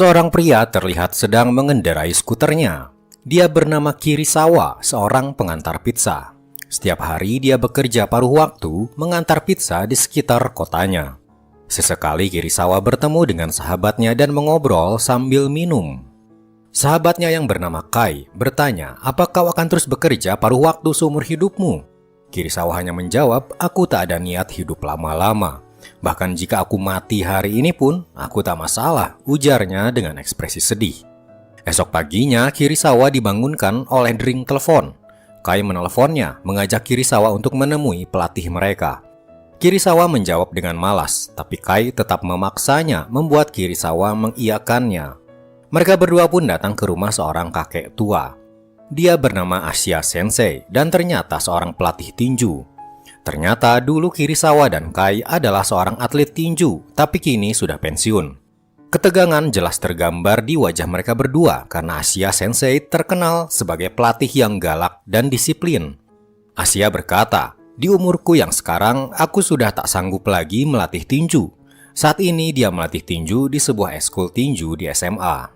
Seorang pria terlihat sedang mengendarai skuternya. Dia bernama Kirisawa, seorang pengantar pizza. Setiap hari dia bekerja paruh waktu mengantar pizza di sekitar kotanya. Sesekali Kirisawa bertemu dengan sahabatnya dan mengobrol sambil minum. Sahabatnya yang bernama Kai bertanya, "Apa kau akan terus bekerja paruh waktu seumur hidupmu?" Kirisawa hanya menjawab, "Aku tak ada niat hidup lama-lama. Bahkan jika aku mati hari ini pun, aku tak masalah," ujarnya dengan ekspresi sedih. Esok paginya, Kirisawa dibangunkan oleh dering telepon. Kai meneleponnya, mengajak Kirisawa untuk menemui pelatih mereka. Kirisawa menjawab dengan malas, tapi Kai tetap memaksanya, membuat Kirisawa mengiyakannya. Mereka berdua pun datang ke rumah seorang kakek tua. Dia bernama Asia Sensei dan ternyata seorang pelatih tinju. Ternyata dulu Kirisawa dan Kai adalah seorang atlet tinju, tapi kini sudah pensiun. Ketegangan jelas tergambar di wajah mereka berdua karena Asia Sensei terkenal sebagai pelatih yang galak dan disiplin. Asia berkata, "Di umurku yang sekarang, aku sudah tak sanggup lagi melatih tinju." Saat ini dia melatih tinju di sebuah eskul tinju di SMA.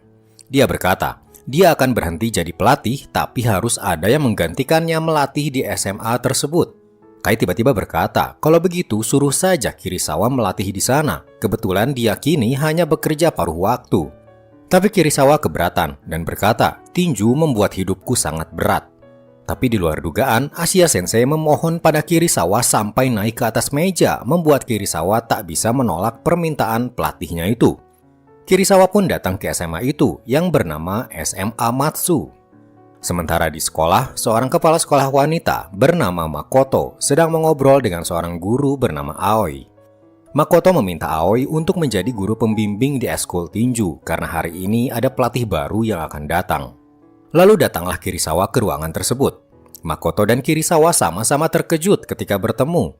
Dia berkata, dia akan berhenti jadi pelatih, tapi harus ada yang menggantikannya melatih di SMA tersebut. Kai tiba-tiba berkata, kalau begitu suruh saja Kirisawa melatih di sana. Kebetulan dia kini hanya bekerja paruh waktu. Tapi Kirisawa keberatan dan berkata, tinju membuat hidupku sangat berat. Tapi di luar dugaan, Asia Sensei memohon pada Kirisawa sampai naik ke atas meja, membuat Kirisawa tak bisa menolak permintaan pelatihnya itu. Kirisawa pun datang ke SMA itu yang bernama SMA Matsu. Sementara di sekolah, seorang kepala sekolah wanita bernama Makoto sedang mengobrol dengan seorang guru bernama Aoi. Makoto meminta Aoi untuk menjadi guru pembimbing di eskul tinju karena hari ini ada pelatih baru yang akan datang. Lalu datanglah Kirisawa ke ruangan tersebut. Makoto dan Kirisawa sama-sama terkejut ketika bertemu.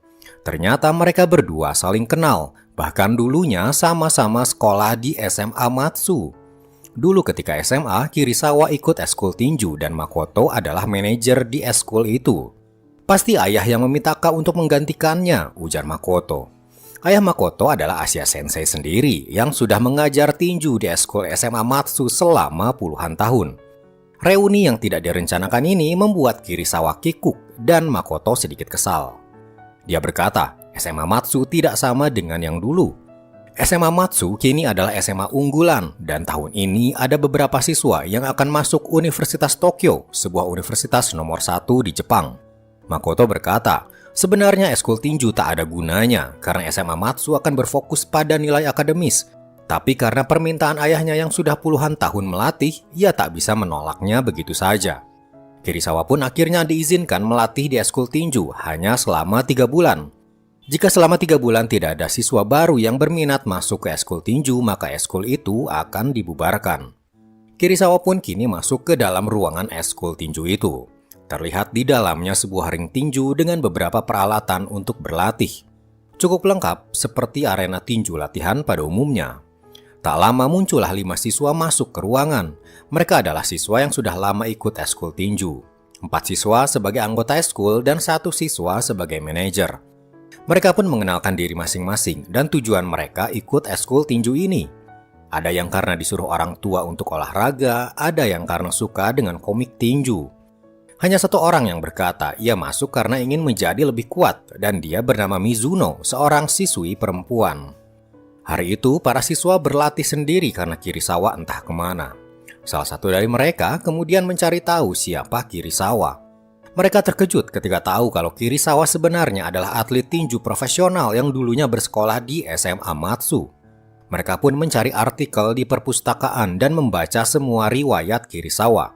Ternyata mereka berdua saling kenal, bahkan dulunya sama-sama sekolah di SMA Matsu. Dulu ketika SMA, Kirisawa ikut eskul tinju dan Makoto adalah manajer di eskul itu. "Pasti ayah yang meminta kau untuk menggantikannya," ujar Makoto. Ayah Makoto adalah Asia Sensei sendiri yang sudah mengajar tinju di eskul SMA Matsu selama puluhan tahun. Reuni yang tidak direncanakan ini membuat Kirisawa kikuk dan Makoto sedikit kesal. Dia berkata, SMA Matsu tidak sama dengan yang dulu. SMA Matsu kini adalah SMA unggulan dan tahun ini ada beberapa siswa yang akan masuk Universitas Tokyo, sebuah universitas nomor 1 di Jepang. Makoto berkata, sebenarnya eskul tinju tak ada gunanya karena SMA Matsu akan berfokus pada nilai akademis. Tapi karena permintaan ayahnya yang sudah puluhan tahun melatih, ia tak bisa menolaknya begitu saja. Kirisawa pun akhirnya diizinkan melatih di eskul tinju hanya selama 3 bulan. Jika selama 3 bulan tidak ada siswa baru yang berminat masuk ke eskul tinju, maka eskul itu akan dibubarkan. Kirisawa pun kini masuk ke dalam ruangan eskul tinju itu. Terlihat di dalamnya sebuah ring tinju dengan beberapa peralatan untuk berlatih. Cukup lengkap seperti arena tinju latihan pada umumnya. Tak lama muncullah 5 siswa masuk ke ruangan. Mereka adalah siswa yang sudah lama ikut eskul tinju. 4 siswa sebagai anggota eskul dan 1 siswa sebagai manajer. Mereka pun mengenalkan diri masing-masing dan tujuan mereka ikut eskul tinju ini. Ada yang karena disuruh orang tua untuk olahraga, ada yang karena suka dengan komik tinju. Hanya 1 orang yang berkata ia masuk karena ingin menjadi lebih kuat dan dia bernama Mizuno, seorang siswi perempuan. Hari itu para siswa berlatih sendiri karena Kirisawa entah kemana. Salah satu dari mereka kemudian mencari tahu siapa Kirisawa. Mereka terkejut ketika tahu kalau Kirisawa sebenarnya adalah atlet tinju profesional yang dulunya bersekolah di SMA Matsu. Mereka pun mencari artikel di perpustakaan dan membaca semua riwayat Kirisawa.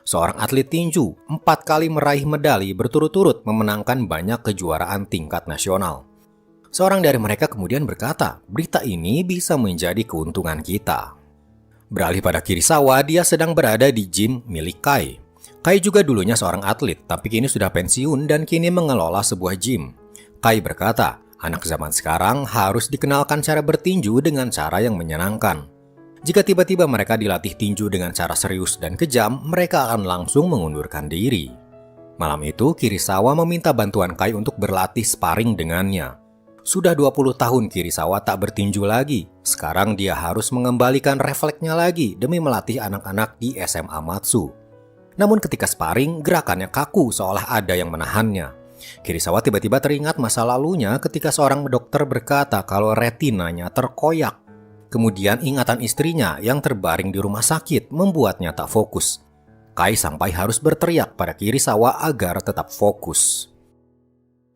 Seorang atlet tinju 4 kali meraih medali berturut-turut memenangkan banyak kejuaraan tingkat nasional. Seorang dari mereka kemudian berkata, berita ini bisa menjadi keuntungan kita. Beralih pada Kirisawa, dia sedang berada di gym milik Kai. Kai juga dulunya seorang atlet, tapi kini sudah pensiun dan kini mengelola sebuah gym. Kai berkata, anak zaman sekarang harus dikenalkan cara bertinju dengan cara yang menyenangkan. Jika tiba-tiba mereka dilatih tinju dengan cara serius dan kejam, mereka akan langsung mengundurkan diri. Malam itu, Kirisawa meminta bantuan Kai untuk berlatih sparring dengannya. Sudah 20 tahun Kirisawa tak bertinju lagi. Sekarang dia harus mengembalikan refleksnya lagi demi melatih anak-anak di SMA Matsu. Namun ketika sparring, gerakannya kaku seolah ada yang menahannya. Kirisawa tiba-tiba teringat masa lalunya ketika seorang dokter berkata kalau retinanya terkoyak. Kemudian ingatan istrinya yang terbaring di rumah sakit membuatnya tak fokus. Kai sampai harus berteriak pada Kirisawa agar tetap fokus.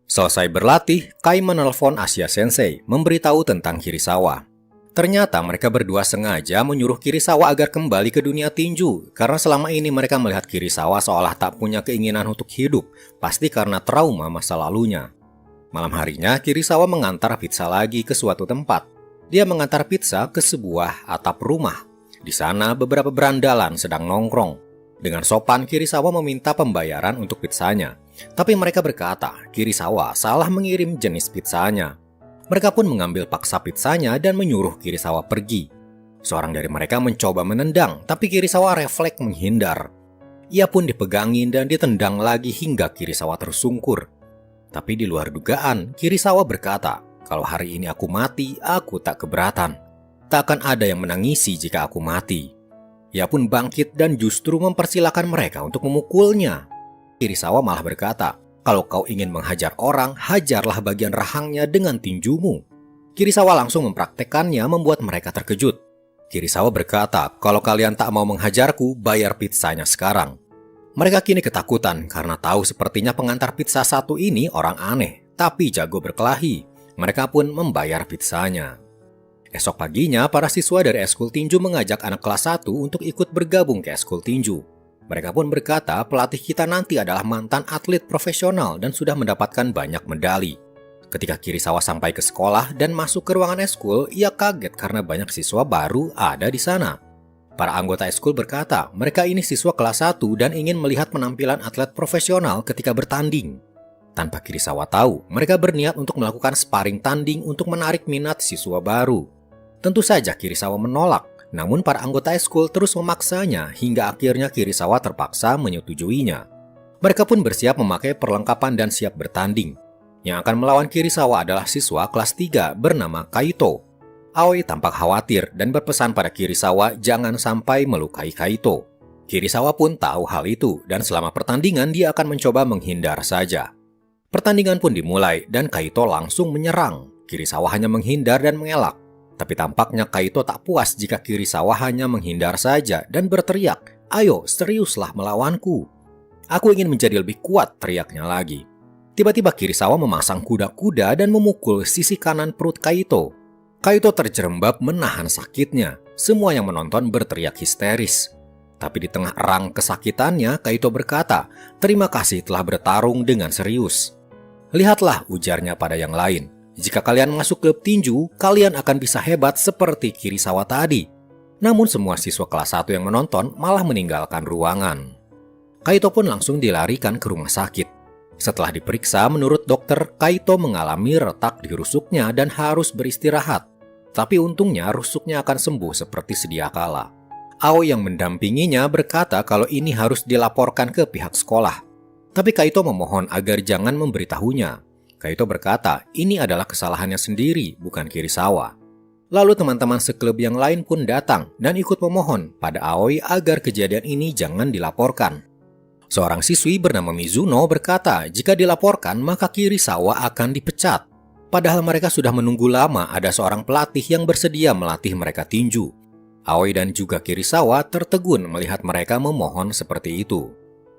Selesai berlatih, Kai menelpon Asia Sensei memberitahu tentang Kirisawa. Ternyata mereka berdua sengaja menyuruh Kirisawa agar kembali ke dunia tinju karena selama ini mereka melihat Kirisawa seolah tak punya keinginan untuk hidup, pasti karena trauma masa lalunya. Malam harinya, Kirisawa mengantar pizza lagi ke suatu tempat. Dia mengantar pizza ke sebuah atap rumah. Di sana beberapa berandalan sedang nongkrong. Dengan sopan, Kirisawa meminta pembayaran untuk pizzanya. Tapi mereka berkata, Kirisawa salah mengirim jenis pizzanya. Mereka pun mengambil paksa pizzanya dan menyuruh Kirisawa pergi. Seorang dari mereka mencoba menendang, tapi Kirisawa refleks menghindar. Ia pun dipegangin dan ditendang lagi hingga Kirisawa tersungkur. Tapi di luar dugaan, Kirisawa berkata, kalau hari ini aku mati, aku tak keberatan. Tak akan ada yang menangisi jika aku mati. Ia pun bangkit dan justru mempersilahkan mereka untuk memukulnya. Kirisawa malah berkata, kalau kau ingin menghajar orang, hajarlah bagian rahangnya dengan tinjumu. Kirisawa langsung mempraktekannya membuat mereka terkejut. Kirisawa berkata, kalau kalian tak mau menghajarku, bayar pizzanya sekarang. Mereka kini ketakutan karena tahu sepertinya pengantar pizza satu ini orang aneh, tapi jago berkelahi. Mereka pun membayar pizzanya. Esok paginya, para siswa dari eskul tinju mengajak anak kelas 1 untuk ikut bergabung ke eskul tinju. Mereka pun berkata pelatih kita nanti adalah mantan atlet profesional dan sudah mendapatkan banyak medali. Ketika Kirisawa sampai ke sekolah dan masuk ke ruangan eskul, ia kaget karena banyak siswa baru ada di sana. Para anggota eskul berkata mereka ini siswa kelas 1 dan ingin melihat penampilan atlet profesional ketika bertanding. Tanpa Kirisawa tahu, mereka berniat untuk melakukan sparring tanding untuk menarik minat siswa baru. Tentu saja Kirisawa menolak, namun para anggota eskul terus memaksanya hingga akhirnya Kirisawa terpaksa menyetujuinya. Mereka pun bersiap memakai perlengkapan dan siap bertanding. Yang akan melawan Kirisawa adalah siswa kelas 3 bernama Kaito. Aoi tampak khawatir dan berpesan pada Kirisawa jangan sampai melukai Kaito. Kirisawa pun tahu hal itu dan selama pertandingan dia akan mencoba menghindar saja. Pertandingan pun dimulai dan Kaito langsung menyerang. Kirisawa hanya menghindar dan mengelak. Tapi tampaknya Kaito tak puas jika Kirisawa hanya menghindar saja dan berteriak, ayo seriuslah melawanku. Aku ingin menjadi lebih kuat, teriaknya lagi. Tiba-tiba Kirisawa memasang kuda-kuda dan memukul sisi kanan perut Kaito. Kaito terjerembab menahan sakitnya. Semua yang menonton berteriak histeris. Tapi di tengah erang kesakitannya, Kaito berkata, terima kasih telah bertarung dengan serius. Lihatlah, ujarnya pada yang lain. Jika kalian masuk klub tinju, kalian akan bisa hebat seperti Kirisawa tadi. Namun semua siswa kelas 1 yang menonton malah meninggalkan ruangan. Kaito pun langsung dilarikan ke rumah sakit. Setelah diperiksa, menurut dokter, Kaito mengalami retak di rusuknya dan harus beristirahat. Tapi untungnya rusuknya akan sembuh seperti sedia kala. Ao yang mendampinginya berkata kalau ini harus dilaporkan ke pihak sekolah. Tapi Kaito memohon agar jangan memberitahunya. Kaito berkata, ini adalah kesalahannya sendiri, bukan Kirisawa. Lalu teman-teman seklub yang lain pun datang dan ikut memohon pada Aoi agar kejadian ini jangan dilaporkan. Seorang siswi bernama Mizuno berkata, jika dilaporkan maka Kirisawa akan dipecat. Padahal mereka sudah menunggu lama ada seorang pelatih yang bersedia melatih mereka tinju. Aoi dan juga Kirisawa tertegun melihat mereka memohon seperti itu.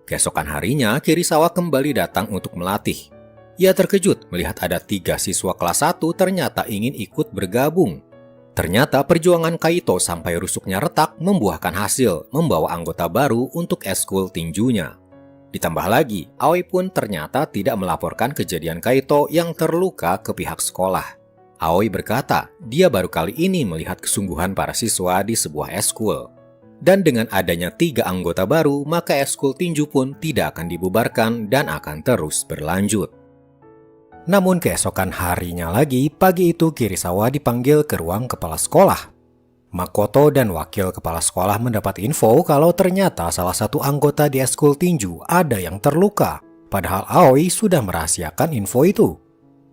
Keesokan harinya, Kirisawa kembali datang untuk melatih. Ia terkejut melihat ada 3 siswa kelas 1 ternyata ingin ikut bergabung. Ternyata perjuangan Kaito sampai rusuknya retak membuahkan hasil, membawa anggota baru untuk eskul tinjunya. Ditambah lagi, Aoi pun ternyata tidak melaporkan kejadian Kaito yang terluka ke pihak sekolah. Aoi berkata, dia baru kali ini melihat kesungguhan para siswa di sebuah eskul. Dan dengan adanya 3 anggota baru, maka eskul tinju pun tidak akan dibubarkan dan akan terus berlanjut. Namun keesokan harinya lagi, pagi itu Kirisawa dipanggil ke ruang kepala sekolah. Makoto dan wakil kepala sekolah mendapat info kalau ternyata salah satu anggota di eskul tinju ada yang terluka, padahal Aoi sudah merahasiakan info itu.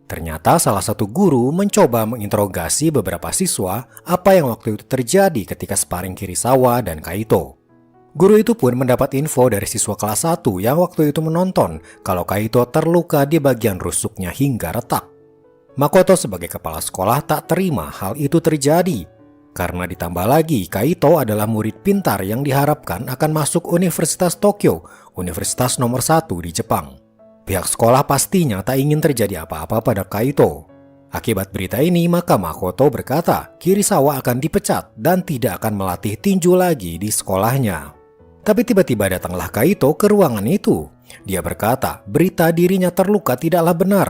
Ternyata salah satu guru mencoba menginterogasi beberapa siswa apa yang waktu itu terjadi ketika sparring Kirisawa dan Kaito. Guru itu pun mendapat info dari siswa kelas 1 yang waktu itu menonton kalau Kaito terluka di bagian rusuknya hingga retak. Makoto sebagai kepala sekolah tak terima hal itu terjadi. Karena ditambah lagi Kaito adalah murid pintar yang diharapkan akan masuk Universitas Tokyo, universitas nomor 1 di Jepang. Pihak sekolah pastinya tak ingin terjadi apa-apa pada Kaito. Akibat berita ini, maka Makoto berkata Kirisawa akan dipecat dan tidak akan melatih tinju lagi di sekolahnya. Tapi tiba-tiba datanglah Kaito ke ruangan itu. Dia berkata berita dirinya terluka tidaklah benar.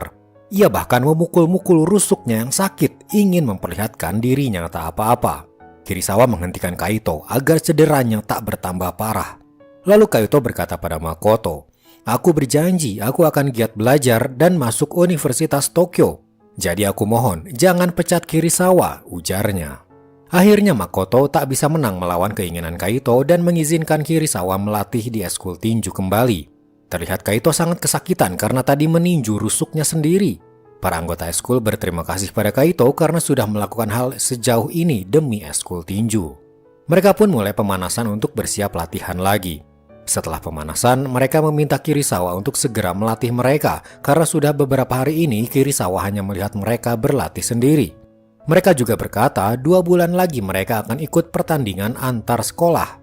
Ia bahkan memukul-mukul rusuknya yang sakit, ingin memperlihatkan dirinya tak apa-apa. Kirisawa menghentikan Kaito agar cederanya tak bertambah parah. Lalu Kaito berkata pada Makoto, "Aku berjanji aku akan giat belajar dan masuk Universitas Tokyo. Jadi aku mohon jangan pecat Kirisawa," ujarnya. Akhirnya Makoto tak bisa menang melawan keinginan Kaito dan mengizinkan Kirisawa melatih di eskul tinju kembali. Terlihat Kaito sangat kesakitan karena tadi meninju rusuknya sendiri. Para anggota eskul berterima kasih pada Kaito karena sudah melakukan hal sejauh ini demi eskul tinju. Mereka pun mulai pemanasan untuk bersiap latihan lagi. Setelah pemanasan, mereka meminta Kirisawa untuk segera melatih mereka karena sudah beberapa hari ini Kirisawa hanya melihat mereka berlatih sendiri. Mereka juga berkata 2 bulan lagi mereka akan ikut pertandingan antar sekolah.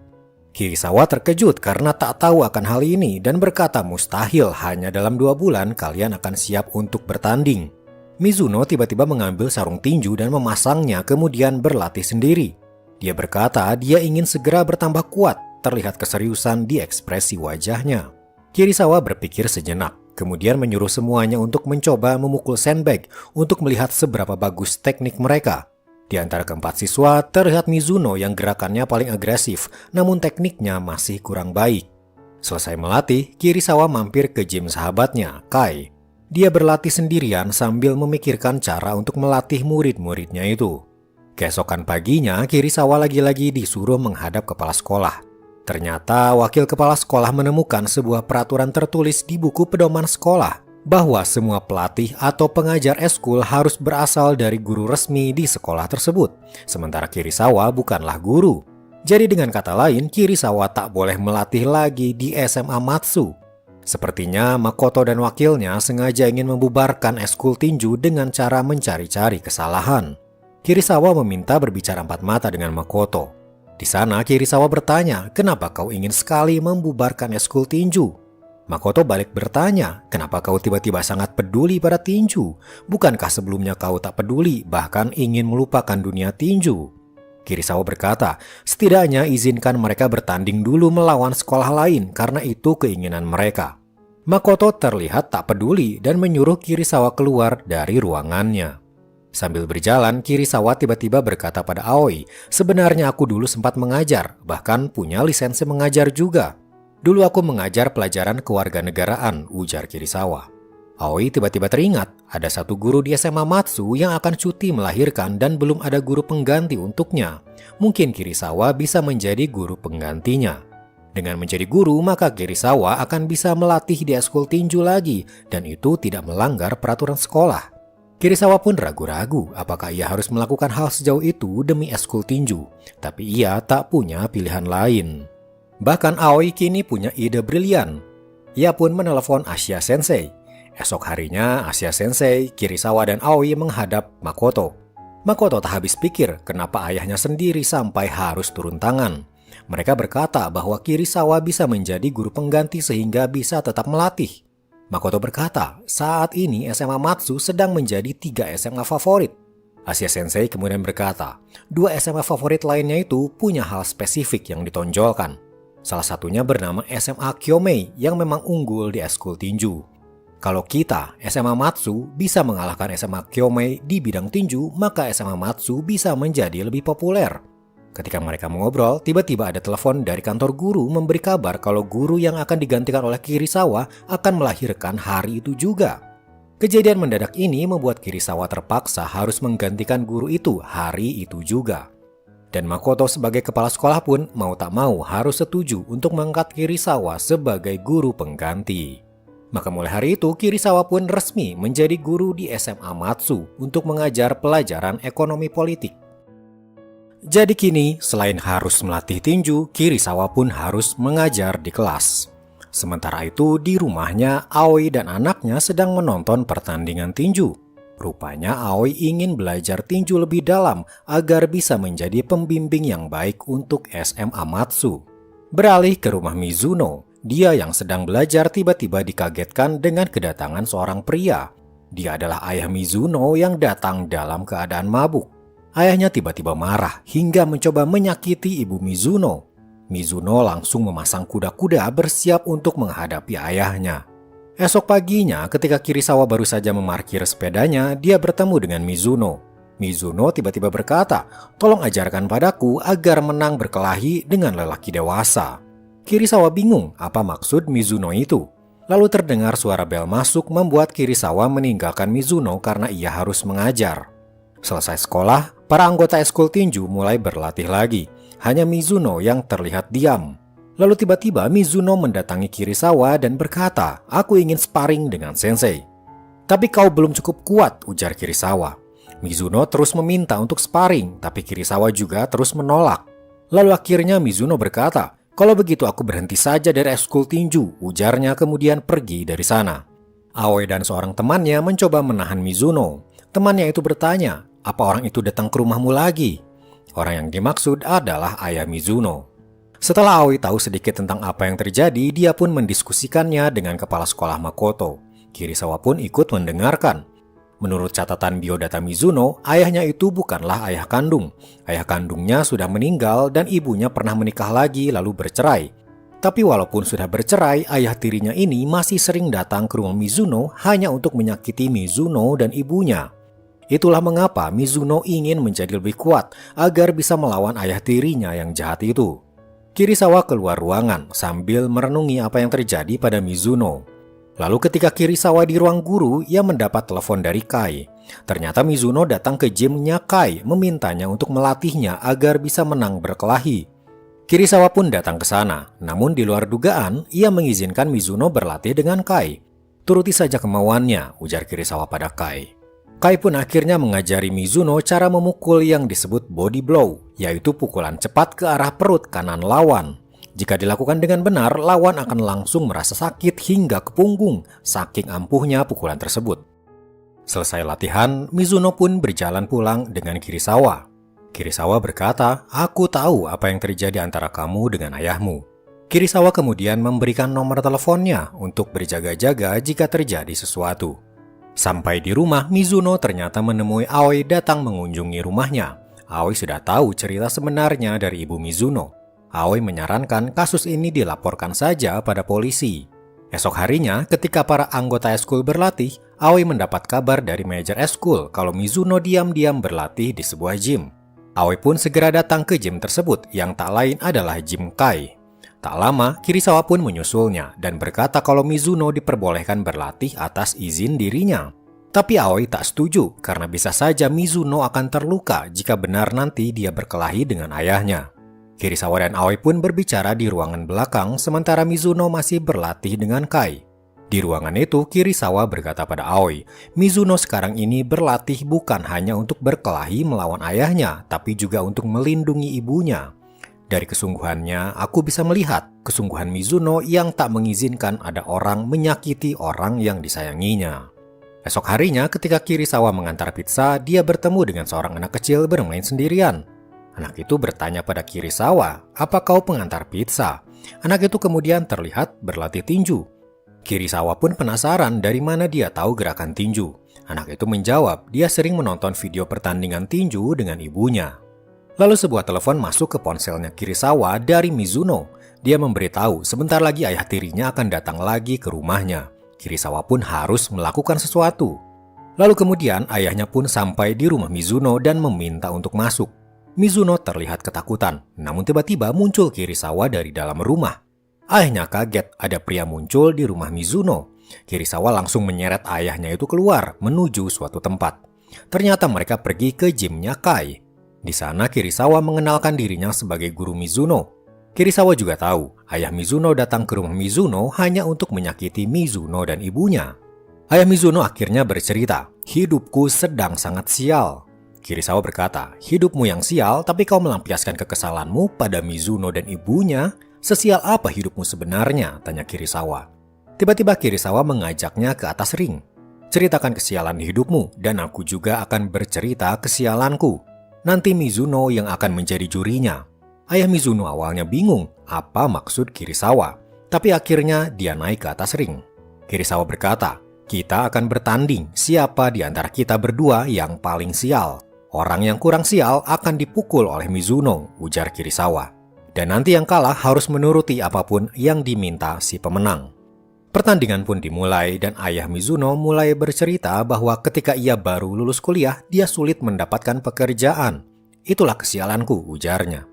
Kirisawa terkejut karena tak tahu akan hal ini dan berkata mustahil hanya dalam 2 bulan kalian akan siap untuk bertanding. Mizuno tiba-tiba mengambil sarung tinju dan memasangnya kemudian berlatih sendiri. Dia berkata dia ingin segera bertambah kuat, terlihat keseriusan di ekspresi wajahnya. Kirisawa berpikir sejenak, kemudian menyuruh semuanya untuk mencoba memukul sandbag untuk melihat seberapa bagus teknik mereka. Di antara keempat siswa, terlihat Mizuno yang gerakannya paling agresif, namun tekniknya masih kurang baik. Selesai melatih, Kirisawa mampir ke gym sahabatnya, Kai. Dia berlatih sendirian sambil memikirkan cara untuk melatih murid-muridnya itu. Keesokan paginya, Kirisawa lagi-lagi disuruh menghadap kepala sekolah. Ternyata wakil kepala sekolah menemukan sebuah peraturan tertulis di buku pedoman sekolah bahwa semua pelatih atau pengajar eskul harus berasal dari guru resmi di sekolah tersebut. Sementara Kirisawa bukanlah guru. Jadi dengan kata lain, Kirisawa tak boleh melatih lagi di SMA Matsu. Sepertinya Makoto dan wakilnya sengaja ingin membubarkan eskul tinju dengan cara mencari-cari kesalahan. Kirisawa meminta berbicara empat mata dengan Makoto. Di sana Kirisawa bertanya, "Kenapa kau ingin sekali membubarkan eskul tinju?" Makoto balik bertanya, "Kenapa kau tiba-tiba sangat peduli pada tinju? Bukankah sebelumnya kau tak peduli, bahkan ingin melupakan dunia tinju?" Kirisawa berkata, "Setidaknya izinkan mereka bertanding dulu melawan sekolah lain karena itu keinginan mereka." Makoto terlihat tak peduli dan menyuruh Kirisawa keluar dari ruangannya. Sambil berjalan, Kirisawa tiba-tiba berkata pada Aoi, "Sebenarnya aku dulu sempat mengajar, bahkan punya lisensi mengajar juga. Dulu aku mengajar pelajaran kewarganegaraan," ujar Kirisawa. Aoi tiba-tiba teringat ada satu guru di SMA Matsu yang akan cuti melahirkan dan belum ada guru pengganti untuknya. Mungkin Kirisawa bisa menjadi guru penggantinya. Dengan menjadi guru, maka Kirisawa akan bisa melatih di eskul tinju lagi dan itu tidak melanggar peraturan sekolah. Kirisawa pun ragu-ragu apakah ia harus melakukan hal sejauh itu demi eskul tinju, tapi ia tak punya pilihan lain. Bahkan Aoi kini punya ide brilian. Ia pun menelepon Asia Sensei. Esok harinya Asia Sensei, Kirisawa dan Aoi menghadap Makoto. Makoto tak habis pikir kenapa ayahnya sendiri sampai harus turun tangan. Mereka berkata bahwa Kirisawa bisa menjadi guru pengganti sehingga bisa tetap melatih. Makoto berkata, saat ini SMA Matsu sedang menjadi 3 SMA favorit. Asia Sensei kemudian berkata, 2 SMA favorit lainnya itu punya hal spesifik yang ditonjolkan. Salah satunya bernama SMA Kyomei yang memang unggul di eskul tinju. Kalau kita, SMA Matsu, bisa mengalahkan SMA Kyomei di bidang tinju, maka SMA Matsu bisa menjadi lebih populer. Ketika mereka mengobrol, tiba-tiba ada telepon dari kantor guru memberi kabar kalau guru yang akan digantikan oleh Kirisawa akan melahirkan hari itu juga. Kejadian mendadak ini membuat Kirisawa terpaksa harus menggantikan guru itu hari itu juga. Dan Makoto sebagai kepala sekolah pun mau tak mau harus setuju untuk mengangkat Kirisawa sebagai guru pengganti. Maka mulai hari itu Kirisawa pun resmi menjadi guru di SMA Matsu untuk mengajar pelajaran ekonomi politik. Jadi kini, selain harus melatih tinju, Kirisawa pun harus mengajar di kelas. Sementara itu, di rumahnya, Aoi dan anaknya sedang menonton pertandingan tinju. Rupanya Aoi ingin belajar tinju lebih dalam agar bisa menjadi pembimbing yang baik untuk SMA Matsu. Beralih ke rumah Mizuno, dia yang sedang belajar tiba-tiba dikagetkan dengan kedatangan seorang pria. Dia adalah ayah Mizuno yang datang dalam keadaan mabuk. Ayahnya tiba-tiba marah hingga mencoba menyakiti ibu Mizuno. Mizuno langsung memasang kuda-kuda bersiap untuk menghadapi ayahnya. Esok paginya ketika Kirisawa baru saja memarkir sepedanya, dia bertemu dengan Mizuno. Mizuno tiba-tiba berkata, "Tolong ajarkan padaku agar menang berkelahi dengan lelaki dewasa." Kirisawa bingung apa maksud Mizuno itu. Lalu terdengar suara bel masuk membuat Kirisawa meninggalkan Mizuno karena ia harus mengajar. Selesai sekolah, para anggota eskul tinju mulai berlatih lagi. Hanya Mizuno yang terlihat diam. Lalu tiba-tiba Mizuno mendatangi Kirisawa dan berkata, "Aku ingin sparring dengan sensei." "Tapi kau belum cukup kuat," ujar Kirisawa. Mizuno terus meminta untuk sparring, tapi Kirisawa juga terus menolak. Lalu akhirnya Mizuno berkata, "Kalau begitu aku berhenti saja dari eskul tinju," ujarnya kemudian pergi dari sana. Aoi dan seorang temannya mencoba menahan Mizuno. Temannya itu bertanya, "Apa orang itu datang ke rumahmu lagi?" Orang yang dimaksud adalah ayah Mizuno. Setelah Aoi tahu sedikit tentang apa yang terjadi, dia pun mendiskusikannya dengan kepala sekolah Makoto. Kirisawa pun ikut mendengarkan. Menurut catatan biodata Mizuno, ayahnya itu bukanlah ayah kandung. Ayah kandungnya sudah meninggal dan ibunya pernah menikah lagi lalu bercerai. Tapi walaupun sudah bercerai, ayah tirinya ini masih sering datang ke rumah Mizuno hanya untuk menyakiti Mizuno dan ibunya. Itulah mengapa Mizuno ingin menjadi lebih kuat agar bisa melawan ayah tirinya yang jahat itu. Kirisawa keluar ruangan sambil merenungi apa yang terjadi pada Mizuno. Lalu ketika Kirisawa di ruang guru, ia mendapat telepon dari Kai. Ternyata Mizuno datang ke gymnya Kai memintanya untuk melatihnya agar bisa menang berkelahi. Kirisawa pun datang ke sana, namun di luar dugaan, ia mengizinkan Mizuno berlatih dengan Kai. "Turuti saja kemauannya," ujar Kirisawa pada Kai. Kai pun akhirnya mengajari Mizuno cara memukul yang disebut body blow, yaitu pukulan cepat ke arah perut kanan lawan. Jika dilakukan dengan benar, lawan akan langsung merasa sakit hingga ke punggung, saking ampuhnya pukulan tersebut. Selesai latihan, Mizuno pun berjalan pulang dengan Kirisawa. Kirisawa berkata, "Aku tahu apa yang terjadi antara kamu dengan ayahmu." Kirisawa kemudian memberikan nomor teleponnya untuk berjaga-jaga jika terjadi sesuatu. Sampai di rumah, Mizuno ternyata menemui Aoi datang mengunjungi rumahnya. Aoi sudah tahu cerita sebenarnya dari ibu Mizuno. Aoi menyarankan kasus ini dilaporkan saja pada polisi. Esok harinya, ketika para anggota eskul berlatih, Aoi mendapat kabar dari manajer eskul kalau Mizuno diam-diam berlatih di sebuah gym. Aoi pun segera datang ke gym tersebut yang tak lain adalah gym Kai. Tak lama, Kirisawa pun menyusulnya dan berkata kalau Mizuno diperbolehkan berlatih atas izin dirinya. Tapi Aoi tak setuju karena bisa saja Mizuno akan terluka jika benar nanti dia berkelahi dengan ayahnya. Kirisawa dan Aoi pun berbicara di ruangan belakang sementara Mizuno masih berlatih dengan Kai. Di ruangan itu, Kirisawa berkata pada Aoi, "Mizuno sekarang ini berlatih bukan hanya untuk berkelahi melawan ayahnya, tapi juga untuk melindungi ibunya. Dari kesungguhannya, aku bisa melihat kesungguhan Mizuno yang tak mengizinkan ada orang menyakiti orang yang disayanginya." Esok harinya ketika Kirisawa mengantar pizza, dia bertemu dengan seorang anak kecil bermain sendirian. Anak itu bertanya pada Kirisawa, "Apa kau pengantar pizza?" Anak itu kemudian terlihat berlatih tinju. Kirisawa pun penasaran dari mana dia tahu gerakan tinju. Anak itu menjawab, dia sering menonton video pertandingan tinju dengan ibunya. Lalu sebuah telepon masuk ke ponselnya Kirisawa dari Mizuno. Dia memberitahu sebentar lagi ayah tirinya akan datang lagi ke rumahnya. Kirisawa pun harus melakukan sesuatu. Lalu kemudian ayahnya pun sampai di rumah Mizuno dan meminta untuk masuk. Mizuno terlihat ketakutan, namun tiba-tiba muncul Kirisawa dari dalam rumah. Ayahnya kaget ada pria muncul di rumah Mizuno. Kirisawa langsung menyeret ayahnya itu keluar menuju suatu tempat. Ternyata mereka pergi ke gymnya Kai. Di sana Kirisawa mengenalkan dirinya sebagai guru Mizuno. Kirisawa juga tahu ayah Mizuno datang ke rumah Mizuno hanya untuk menyakiti Mizuno dan ibunya. Ayah Mizuno akhirnya bercerita, "Hidupku sedang sangat sial." Kirisawa berkata, "Hidupmu yang sial, tapi kau melampiaskan kekesalanmu pada Mizuno dan ibunya? Sesial apa hidupmu sebenarnya?" tanya Kirisawa. Tiba-tiba Kirisawa mengajaknya ke atas ring. "Ceritakan kesialan di hidupmu, dan aku juga akan bercerita kesialanku. Nanti Mizuno yang akan menjadi jurinya." Ayah Mizuno awalnya bingung apa maksud Kirisawa, tapi akhirnya dia naik ke atas ring. Kirisawa berkata, "Kita akan bertanding siapa di antara kita berdua yang paling sial. Orang yang kurang sial akan dipukul oleh Mizuno," ujar Kirisawa. "Dan nanti yang kalah harus menuruti apapun yang diminta si pemenang." Pertandingan pun dimulai dan ayah Mizuno mulai bercerita bahwa ketika ia baru lulus kuliah, dia sulit mendapatkan pekerjaan. "Itulah kesialanku," ujarnya.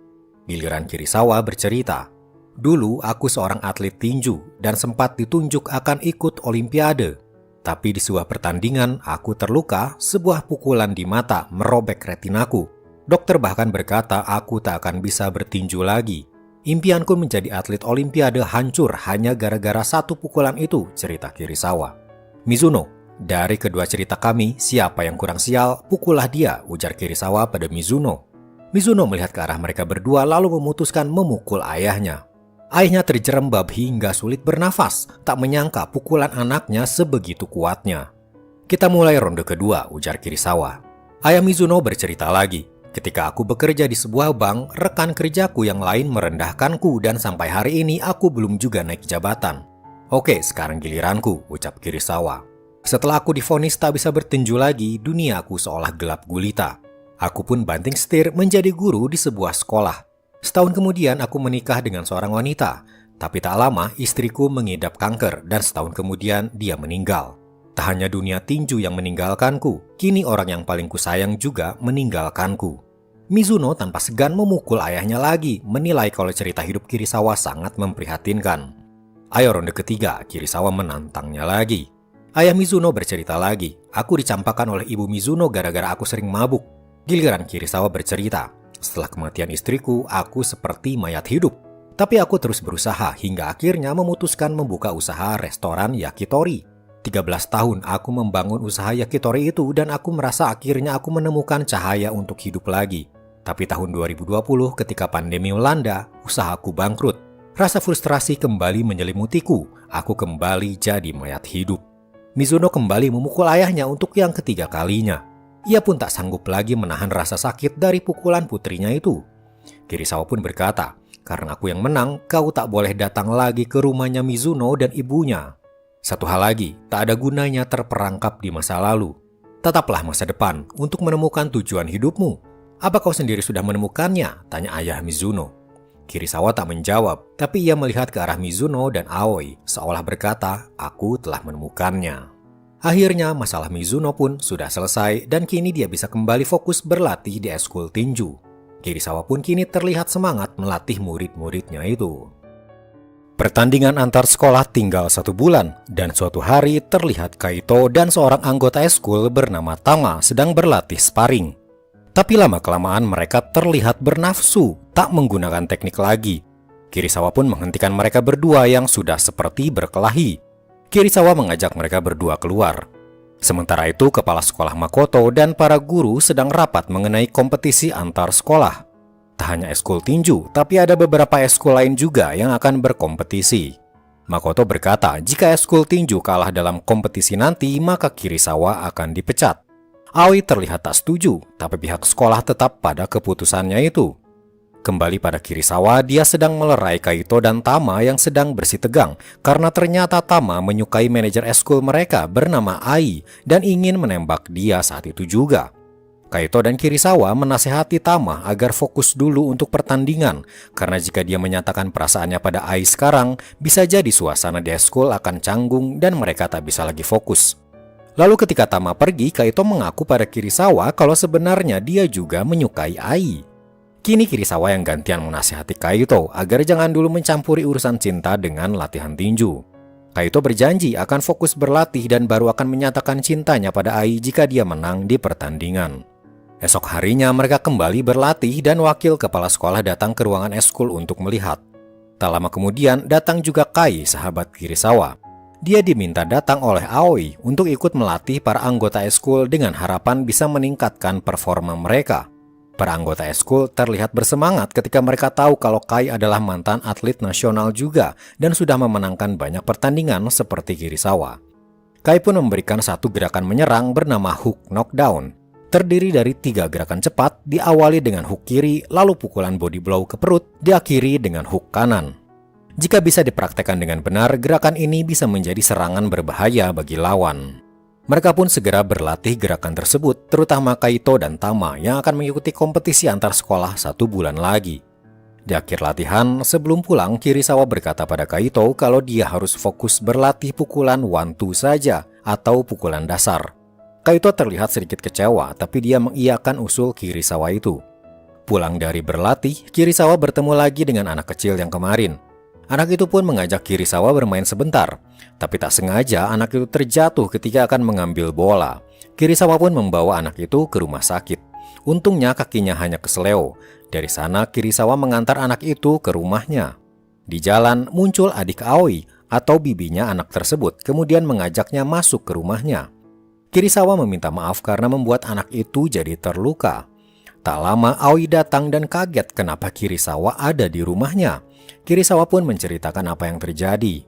Giliran Kirisawa bercerita, "Dulu aku seorang atlet tinju dan sempat ditunjuk akan ikut olimpiade. Tapi di sebuah pertandingan aku terluka, sebuah pukulan di mata merobek retinaku. Dokter bahkan berkata aku tak akan bisa bertinju lagi. Impianku menjadi atlet olimpiade hancur hanya gara-gara satu pukulan itu," cerita Kirisawa. "Mizuno, dari kedua cerita kami, siapa yang kurang sial, pukullah dia," ujar Kirisawa pada Mizuno. Mizuno melihat ke arah mereka berdua lalu memutuskan memukul ayahnya. Ayahnya terjerembab hingga sulit bernafas, tak menyangka pukulan anaknya sebegitu kuatnya. "Kita mulai ronde kedua," ujar Kirisawa. Ayah Mizuno bercerita lagi, "Ketika aku bekerja di sebuah bank, rekan kerjaku yang lain merendahkanku dan sampai hari ini aku belum juga naik jabatan." "Oke, sekarang giliranku," ucap Kirisawa. "Setelah aku divonis tak bisa bertinju lagi, duniaku seolah gelap gulita. Aku pun banting setir menjadi guru di sebuah sekolah. Setahun kemudian aku menikah dengan seorang wanita, tapi tak lama istriku mengidap kanker dan setahun kemudian dia meninggal. Tak hanya dunia tinju yang meninggalkanku, kini orang yang paling kusayang juga meninggalkanku." Mizuno tanpa segan memukul ayahnya lagi, menilai kalau cerita hidup Kirisawa sangat memprihatinkan. "Ayo ronde ketiga," Kirisawa menantangnya lagi. Ayah Mizuno bercerita lagi, "Aku dicampakkan oleh ibu Mizuno gara-gara aku sering mabuk." Giliran Kirisawa bercerita, "Setelah kematian istriku, aku seperti mayat hidup. Tapi aku terus berusaha hingga akhirnya memutuskan membuka usaha restoran yakitori. 13 tahun aku membangun usaha yakitori itu dan aku merasa akhirnya aku menemukan cahaya untuk hidup lagi. Tapi tahun 2020 ketika pandemi melanda, usahaku bangkrut. Rasa frustrasi kembali menyelimutiku. Aku kembali jadi mayat hidup." Mizuno kembali memukul ayahnya untuk yang ketiga kalinya. Ia pun tak sanggup lagi menahan rasa sakit dari pukulan putrinya itu. Kirisawa pun berkata, "Karena aku yang menang, kau tak boleh datang lagi ke rumahnya Mizuno dan ibunya. Satu hal lagi, tak ada gunanya terperangkap di masa lalu. Tetaplah masa depan untuk menemukan tujuan hidupmu. Apa kau sendiri sudah menemukannya?" tanya ayah Mizuno. Kirisawa tak menjawab, tapi ia melihat ke arah Mizuno dan Aoi, seolah berkata, "Aku telah menemukannya." Akhirnya masalah Mizuno pun sudah selesai dan kini dia bisa kembali fokus berlatih di eskul tinju. Kirisawa pun kini terlihat semangat melatih murid-muridnya itu. Pertandingan antar sekolah tinggal 1 bulan dan suatu hari terlihat Kaito dan seorang anggota eskul bernama Tama sedang berlatih sparring. Tapi lama-kelamaan mereka terlihat bernafsu, tak menggunakan teknik lagi. Kirisawa pun menghentikan mereka berdua yang sudah seperti berkelahi. Kirisawa mengajak mereka berdua keluar. Sementara itu, kepala sekolah Makoto dan para guru sedang rapat mengenai kompetisi antar sekolah. Tak hanya eskul tinju, tapi ada beberapa eskul lain juga yang akan berkompetisi. Makoto berkata, jika eskul tinju kalah dalam kompetisi nanti, maka Kirisawa akan dipecat. Aoi terlihat tak setuju, tapi pihak sekolah tetap pada keputusannya itu. Kembali pada Kirisawa, dia sedang melerai Kaito dan Tama yang sedang bersih tegang karena ternyata Tama menyukai manajer eskul mereka bernama Ai dan ingin menembak dia saat itu juga. Kaito dan Kirisawa menasehati Tama agar fokus dulu untuk pertandingan karena jika dia menyatakan perasaannya pada Ai sekarang, bisa jadi suasana di eskul akan canggung dan mereka tak bisa lagi fokus. Lalu ketika Tama pergi, Kaito mengaku pada Kirisawa kalau sebenarnya dia juga menyukai Ai. Kini Kirisawa yang gantian menasihati Kaito agar jangan dulu mencampuri urusan cinta dengan latihan tinju. Kaito berjanji akan fokus berlatih dan baru akan menyatakan cintanya pada Ai jika dia menang di pertandingan. Esok harinya mereka kembali berlatih dan wakil kepala sekolah datang ke ruangan eskul untuk melihat. Tak lama kemudian datang juga Kai, sahabat Kirisawa. Dia diminta datang oleh Aoi untuk ikut melatih para anggota eskul dengan harapan bisa meningkatkan performa mereka. Para anggota eskul terlihat bersemangat ketika mereka tahu kalau Kai adalah mantan atlet nasional juga dan sudah memenangkan banyak pertandingan seperti Kirisawa. Kai pun memberikan satu gerakan menyerang bernama hook knockdown. Terdiri dari 3 gerakan cepat, diawali dengan hook kiri, lalu pukulan body blow ke perut, diakhiri dengan hook kanan. Jika bisa dipraktekkan dengan benar, gerakan ini bisa menjadi serangan berbahaya bagi lawan. Mereka pun segera berlatih gerakan tersebut, terutama Kaito dan Tama yang akan mengikuti kompetisi antar sekolah 1 bulan lagi. Di akhir latihan, sebelum pulang, Kirisawa berkata pada Kaito kalau dia harus fokus berlatih pukulan 1-2 saja atau pukulan dasar. Kaito terlihat sedikit kecewa, tapi dia mengiyakan usul Kirisawa itu. Pulang dari berlatih, Kirisawa bertemu lagi dengan anak kecil yang kemarin. Anak itu pun mengajak Kirisawa bermain sebentar, tapi tak sengaja anak itu terjatuh ketika akan mengambil bola. Kirisawa pun membawa anak itu ke rumah sakit. Untungnya kakinya hanya keseleo. Dari sana Kirisawa mengantar anak itu ke rumahnya. Di jalan muncul adik Aoi atau bibinya anak tersebut, kemudian mengajaknya masuk ke rumahnya. Kirisawa meminta maaf karena membuat anak itu jadi terluka. Tak lama Aoi datang dan kaget kenapa Kirisawa ada di rumahnya. Kirisawa pun menceritakan apa yang terjadi.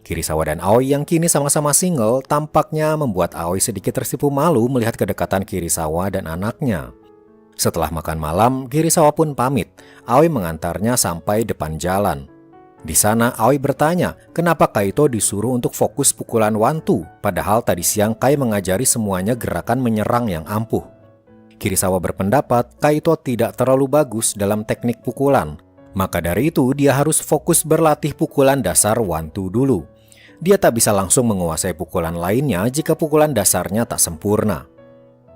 Kirisawa dan Aoi yang kini sama-sama single tampaknya membuat Aoi sedikit tersipu malu melihat kedekatan Kirisawa dan anaknya. Setelah makan malam, Kirisawa pun pamit. Aoi mengantarnya sampai depan jalan. Di sana Aoi bertanya kenapa Kaito disuruh untuk fokus pukulan 1-2, padahal tadi siang Kai mengajari semuanya gerakan menyerang yang ampuh. Kirisawa berpendapat Kaito tidak terlalu bagus dalam teknik pukulan, maka dari itu dia harus fokus berlatih pukulan dasar 1-2 dulu. Dia tak bisa langsung menguasai pukulan lainnya jika pukulan dasarnya tak sempurna.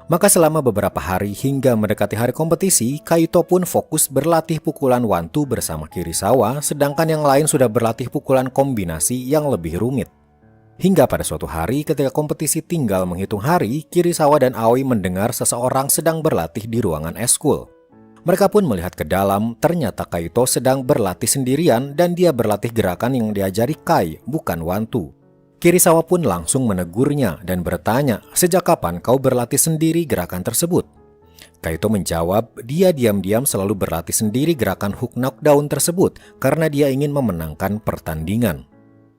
Maka selama beberapa hari hingga mendekati hari kompetisi, Kaito pun fokus berlatih pukulan 1-2 bersama Kirisawa, sedangkan yang lain sudah berlatih pukulan kombinasi yang lebih rumit. Hingga pada suatu hari ketika kompetisi tinggal menghitung hari, Kirisawa dan Aoi mendengar seseorang sedang berlatih di ruangan eskul. Mereka pun melihat ke dalam, ternyata Kaito sedang berlatih sendirian dan dia berlatih gerakan yang diajari Kai, bukan 1-2. Kirisawa pun langsung menegurnya dan bertanya, sejak kapan kau berlatih sendiri gerakan tersebut? Kaito menjawab, dia diam-diam selalu berlatih sendiri gerakan hook knockdown tersebut karena dia ingin memenangkan pertandingan.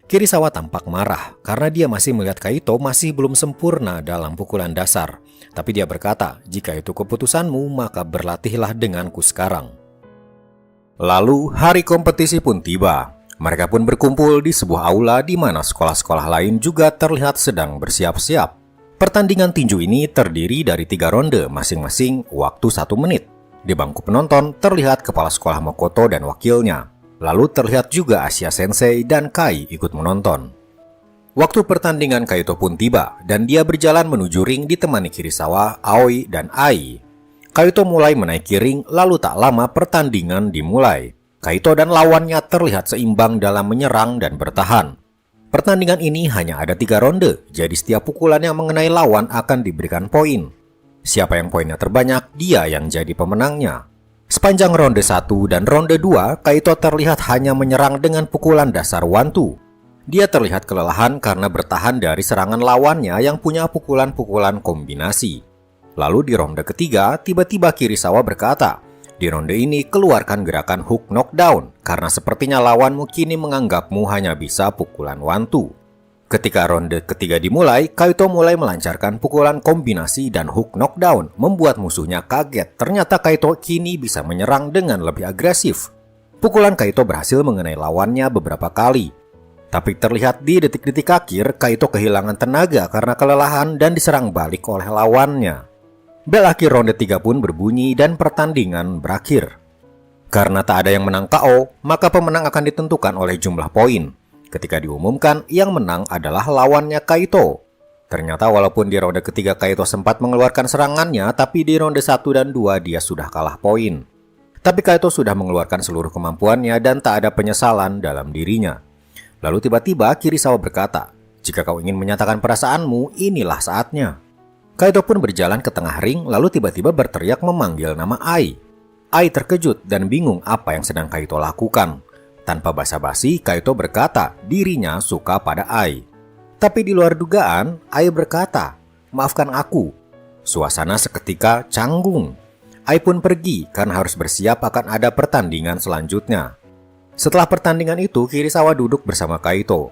Kirisawa tampak marah karena dia masih melihat Kaito masih belum sempurna dalam pukulan dasar. Tapi dia berkata, jika itu keputusanmu maka berlatihlah denganku sekarang. Lalu hari kompetisi pun tiba. Mereka pun berkumpul di sebuah aula di mana sekolah-sekolah lain juga terlihat sedang bersiap-siap. Pertandingan tinju ini terdiri dari 3 ronde masing-masing waktu 1 menit. Di bangku penonton terlihat kepala sekolah Makoto dan wakilnya. Lalu terlihat juga Asia Sensei dan Kai ikut menonton. Waktu pertandingan Kaito pun tiba dan dia berjalan menuju ring ditemani Kirisawa, Aoi, dan Ai. Kaito mulai menaiki ring lalu tak lama pertandingan dimulai. Kaito dan lawannya terlihat seimbang dalam menyerang dan bertahan. Pertandingan ini hanya ada 3 ronde, jadi setiap pukulan yang mengenai lawan akan diberikan poin. Siapa yang poinnya terbanyak, dia yang jadi pemenangnya. Sepanjang ronde 1 dan ronde 2, Kaito terlihat hanya menyerang dengan pukulan dasar 1-2. Dia terlihat kelelahan karena bertahan dari serangan lawannya yang punya pukulan-pukulan kombinasi. Lalu di ronde ketiga, tiba-tiba Kirisawa berkata, di ronde ini keluarkan gerakan hook knockdown karena sepertinya lawanmu kini menganggapmu hanya bisa pukulan 1-2. Ketika ronde ketiga dimulai, Kaito mulai melancarkan pukulan kombinasi dan hook knockdown, membuat musuhnya kaget. Ternyata Kaito kini bisa menyerang dengan lebih agresif. Pukulan Kaito berhasil mengenai lawannya beberapa kali. Tapi terlihat di detik-detik akhir, Kaito kehilangan tenaga karena kelelahan dan diserang balik oleh lawannya. Bel akhir ronde 3 pun berbunyi dan pertandingan berakhir. Karena tak ada yang menang KO, maka pemenang akan ditentukan oleh jumlah poin. Ketika diumumkan, yang menang adalah lawannya Kaito. Ternyata walaupun di ronde ketiga Kaito sempat mengeluarkan serangannya, tapi di ronde 1 dan 2 dia sudah kalah poin. Tapi Kaito sudah mengeluarkan seluruh kemampuannya dan tak ada penyesalan dalam dirinya. Lalu tiba-tiba Kirisawa berkata, jika kau ingin menyatakan perasaanmu, inilah saatnya. Kaito pun berjalan ke tengah ring lalu tiba-tiba berteriak memanggil nama Ai. Ai terkejut dan bingung apa yang sedang Kaito lakukan. Tanpa basa-basi, Kaito berkata dirinya suka pada Ai. Tapi di luar dugaan, Ai berkata, "Maafkan aku." Suasana seketika canggung. Ai pun pergi karena harus bersiap akan ada pertandingan selanjutnya. Setelah pertandingan itu, Kirisawa duduk bersama Kaito.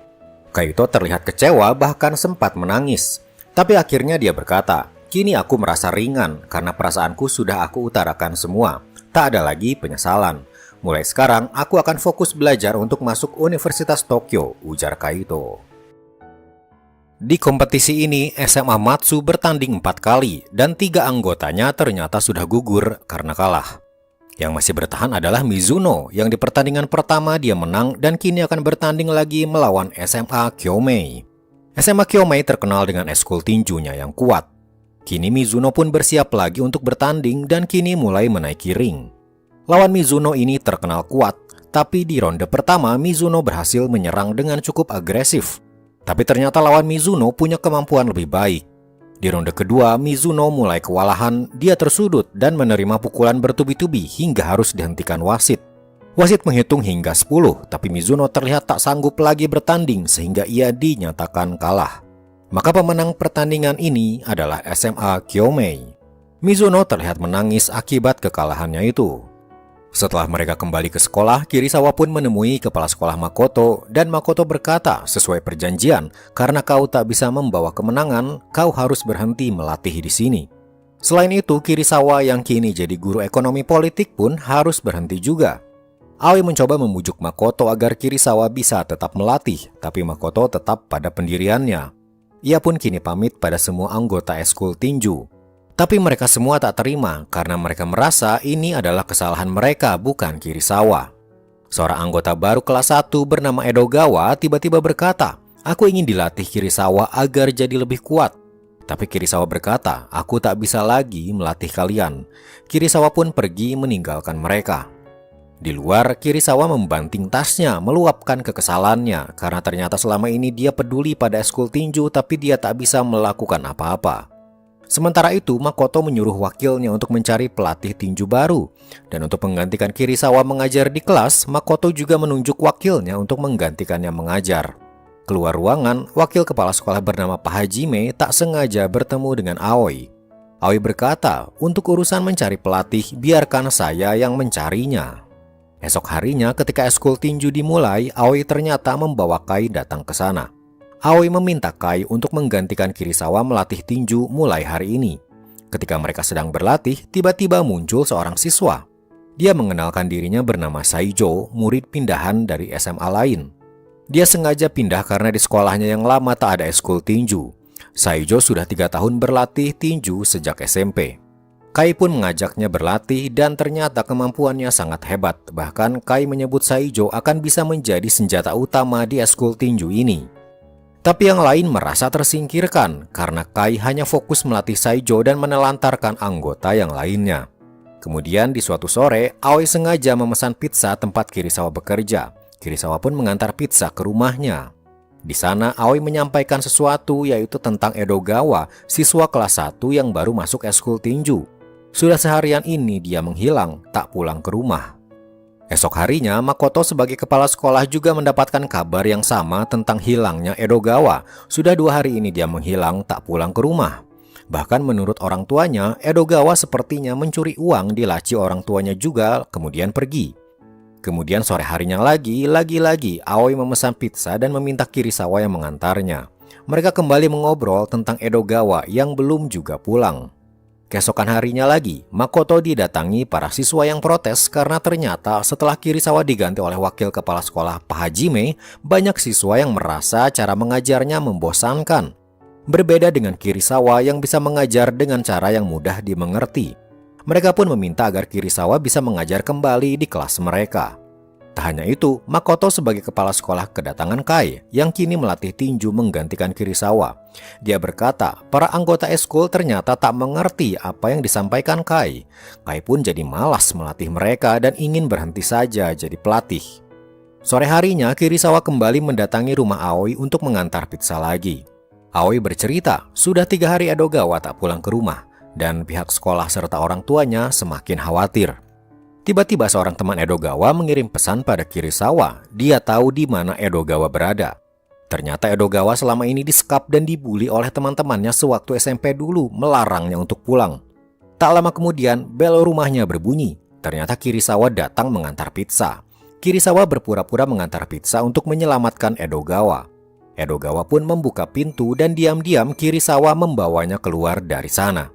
Kaito terlihat kecewa bahkan sempat menangis. Tapi akhirnya dia berkata, "Kini aku merasa ringan karena perasaanku sudah aku utarakan semua. Tak ada lagi penyesalan. Mulai sekarang aku akan fokus belajar untuk masuk Universitas Tokyo," ujar Kaito. Di kompetisi ini, SMA Matsu bertanding 4 kali dan 3 anggotanya ternyata sudah gugur karena kalah. Yang masih bertahan adalah Mizuno yang di pertandingan pertama dia menang dan kini akan bertanding lagi melawan SMA Kyomei. SMA Kyomei terkenal dengan eskul tinjunya yang kuat. Kini Mizuno pun bersiap lagi untuk bertanding dan kini mulai menaiki ring. Lawan Mizuno ini terkenal kuat, tapi di ronde pertama Mizuno berhasil menyerang dengan cukup agresif. Tapi ternyata lawan Mizuno punya kemampuan lebih baik. Di ronde kedua, Mizuno mulai kewalahan, dia tersudut dan menerima pukulan bertubi-tubi hingga harus dihentikan wasit. Wasit menghitung hingga 10, tapi Mizuno terlihat tak sanggup lagi bertanding sehingga ia dinyatakan kalah. Maka pemenang pertandingan ini adalah SMA Kyomei. Mizuno terlihat menangis akibat kekalahannya itu. Setelah mereka kembali ke sekolah, Kirisawa pun menemui kepala sekolah Makoto dan Makoto berkata, "Sesuai perjanjian, karena kau tak bisa membawa kemenangan, kau harus berhenti melatih di sini." Selain itu, Kirisawa yang kini jadi guru ekonomi politik pun harus berhenti juga. Aoi mencoba membujuk Makoto agar Kirisawa bisa tetap melatih, tapi Makoto tetap pada pendiriannya. Ia pun kini pamit pada semua anggota eskul tinju. Tapi mereka semua tak terima karena mereka merasa ini adalah kesalahan mereka, bukan Kirisawa. Seorang anggota baru kelas 1 bernama Edogawa tiba-tiba berkata, "Aku ingin dilatih Kirisawa agar jadi lebih kuat." Tapi Kirisawa berkata, "Aku tak bisa lagi melatih kalian." Kirisawa pun pergi meninggalkan mereka. Di luar, Kirisawa membanting tasnya, meluapkan kekesalannya karena ternyata selama ini dia peduli pada eskul tinju tapi dia tak bisa melakukan apa-apa. Sementara itu, Makoto menyuruh wakilnya untuk mencari pelatih tinju baru. Dan untuk menggantikan Kirisawa mengajar di kelas, Makoto juga menunjuk wakilnya untuk menggantikannya mengajar. Keluar ruangan, wakil kepala sekolah bernama Pak Hajime tak sengaja bertemu dengan Aoi. Aoi berkata, "Untuk urusan mencari pelatih, biarkan saya yang mencarinya." Esok harinya ketika eskul tinju dimulai, Aoi ternyata membawa Kai datang ke sana. Aoi meminta Kai untuk menggantikan Kirisawa melatih tinju mulai hari ini. Ketika mereka sedang berlatih, tiba-tiba muncul seorang siswa. Dia mengenalkan dirinya bernama Saijo, murid pindahan dari SMA lain. Dia sengaja pindah karena di sekolahnya yang lama tak ada eskul tinju. Saijo sudah 3 tahun berlatih tinju sejak SMP. Kai pun mengajaknya berlatih dan ternyata kemampuannya sangat hebat. Bahkan Kai menyebut Saijo akan bisa menjadi senjata utama di eskul tinju ini. Tapi yang lain merasa tersingkirkan karena Kai hanya fokus melatih Saijo dan menelantarkan anggota yang lainnya. Kemudian di suatu sore, Aoi sengaja memesan pizza tempat Kirisawa bekerja. Kirisawa pun mengantar pizza ke rumahnya. Di sana, Aoi menyampaikan sesuatu yaitu tentang Edogawa, siswa kelas 1 yang baru masuk eskul tinju. Sudah seharian ini dia menghilang, tak pulang ke rumah. Esok harinya, Makoto sebagai kepala sekolah juga mendapatkan kabar yang sama tentang hilangnya Edogawa. Sudah 2 hari ini dia menghilang, tak pulang ke rumah. Bahkan menurut orang tuanya, Edogawa sepertinya mencuri uang di laci orang tuanya juga, kemudian pergi. Kemudian sore harinya lagi Aoi memesan pizza dan meminta Kirisawa yang mengantarnya. Mereka kembali mengobrol tentang Edogawa yang belum juga pulang. Keesokan harinya lagi, Makoto didatangi para siswa yang protes karena ternyata setelah Kirisawa diganti oleh wakil kepala sekolah Pak Hajime, banyak siswa yang merasa cara mengajarnya membosankan. Berbeda dengan Kirisawa yang bisa mengajar dengan cara yang mudah dimengerti. Mereka pun meminta agar Kirisawa bisa mengajar kembali di kelas mereka. Tak hanya itu, Makoto sebagai kepala sekolah kedatangan Kai yang kini melatih tinju menggantikan Kirisawa. Dia berkata, para anggota eskul ternyata tak mengerti apa yang disampaikan Kai. Kai pun jadi malas melatih mereka dan ingin berhenti saja jadi pelatih. Sore harinya, Kirisawa kembali mendatangi rumah Aoi untuk mengantar pizza lagi. Aoi bercerita, sudah 3 hari Edogawa tak pulang ke rumah, dan pihak sekolah serta orang tuanya semakin khawatir. Tiba-tiba seorang teman Edogawa mengirim pesan pada Kirisawa. Dia tahu di mana Edogawa berada. Ternyata Edogawa selama ini disekap dan dibully oleh teman-temannya sewaktu SMP dulu, melarangnya untuk pulang. Tak lama kemudian, bel rumahnya berbunyi. Ternyata Kirisawa datang mengantar pizza. Kirisawa berpura-pura mengantar pizza untuk menyelamatkan Edogawa. Edogawa pun membuka pintu dan diam-diam Kirisawa membawanya keluar dari sana.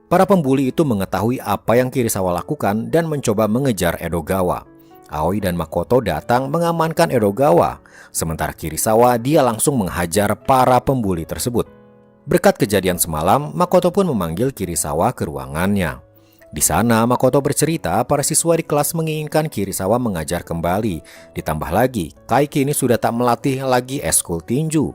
Para pembuli itu mengetahui apa yang Kirisawa lakukan dan mencoba mengejar Edogawa. Aoi dan Makoto datang mengamankan Edogawa. Sementara Kirisawa dia langsung menghajar para pembuli tersebut. Berkat kejadian semalam, Makoto pun memanggil Kirisawa ke ruangannya. Di sana, Makoto bercerita para siswa di kelas menginginkan Kirisawa mengajar kembali. Ditambah lagi, Kai kini sudah tak melatih lagi eskul tinju.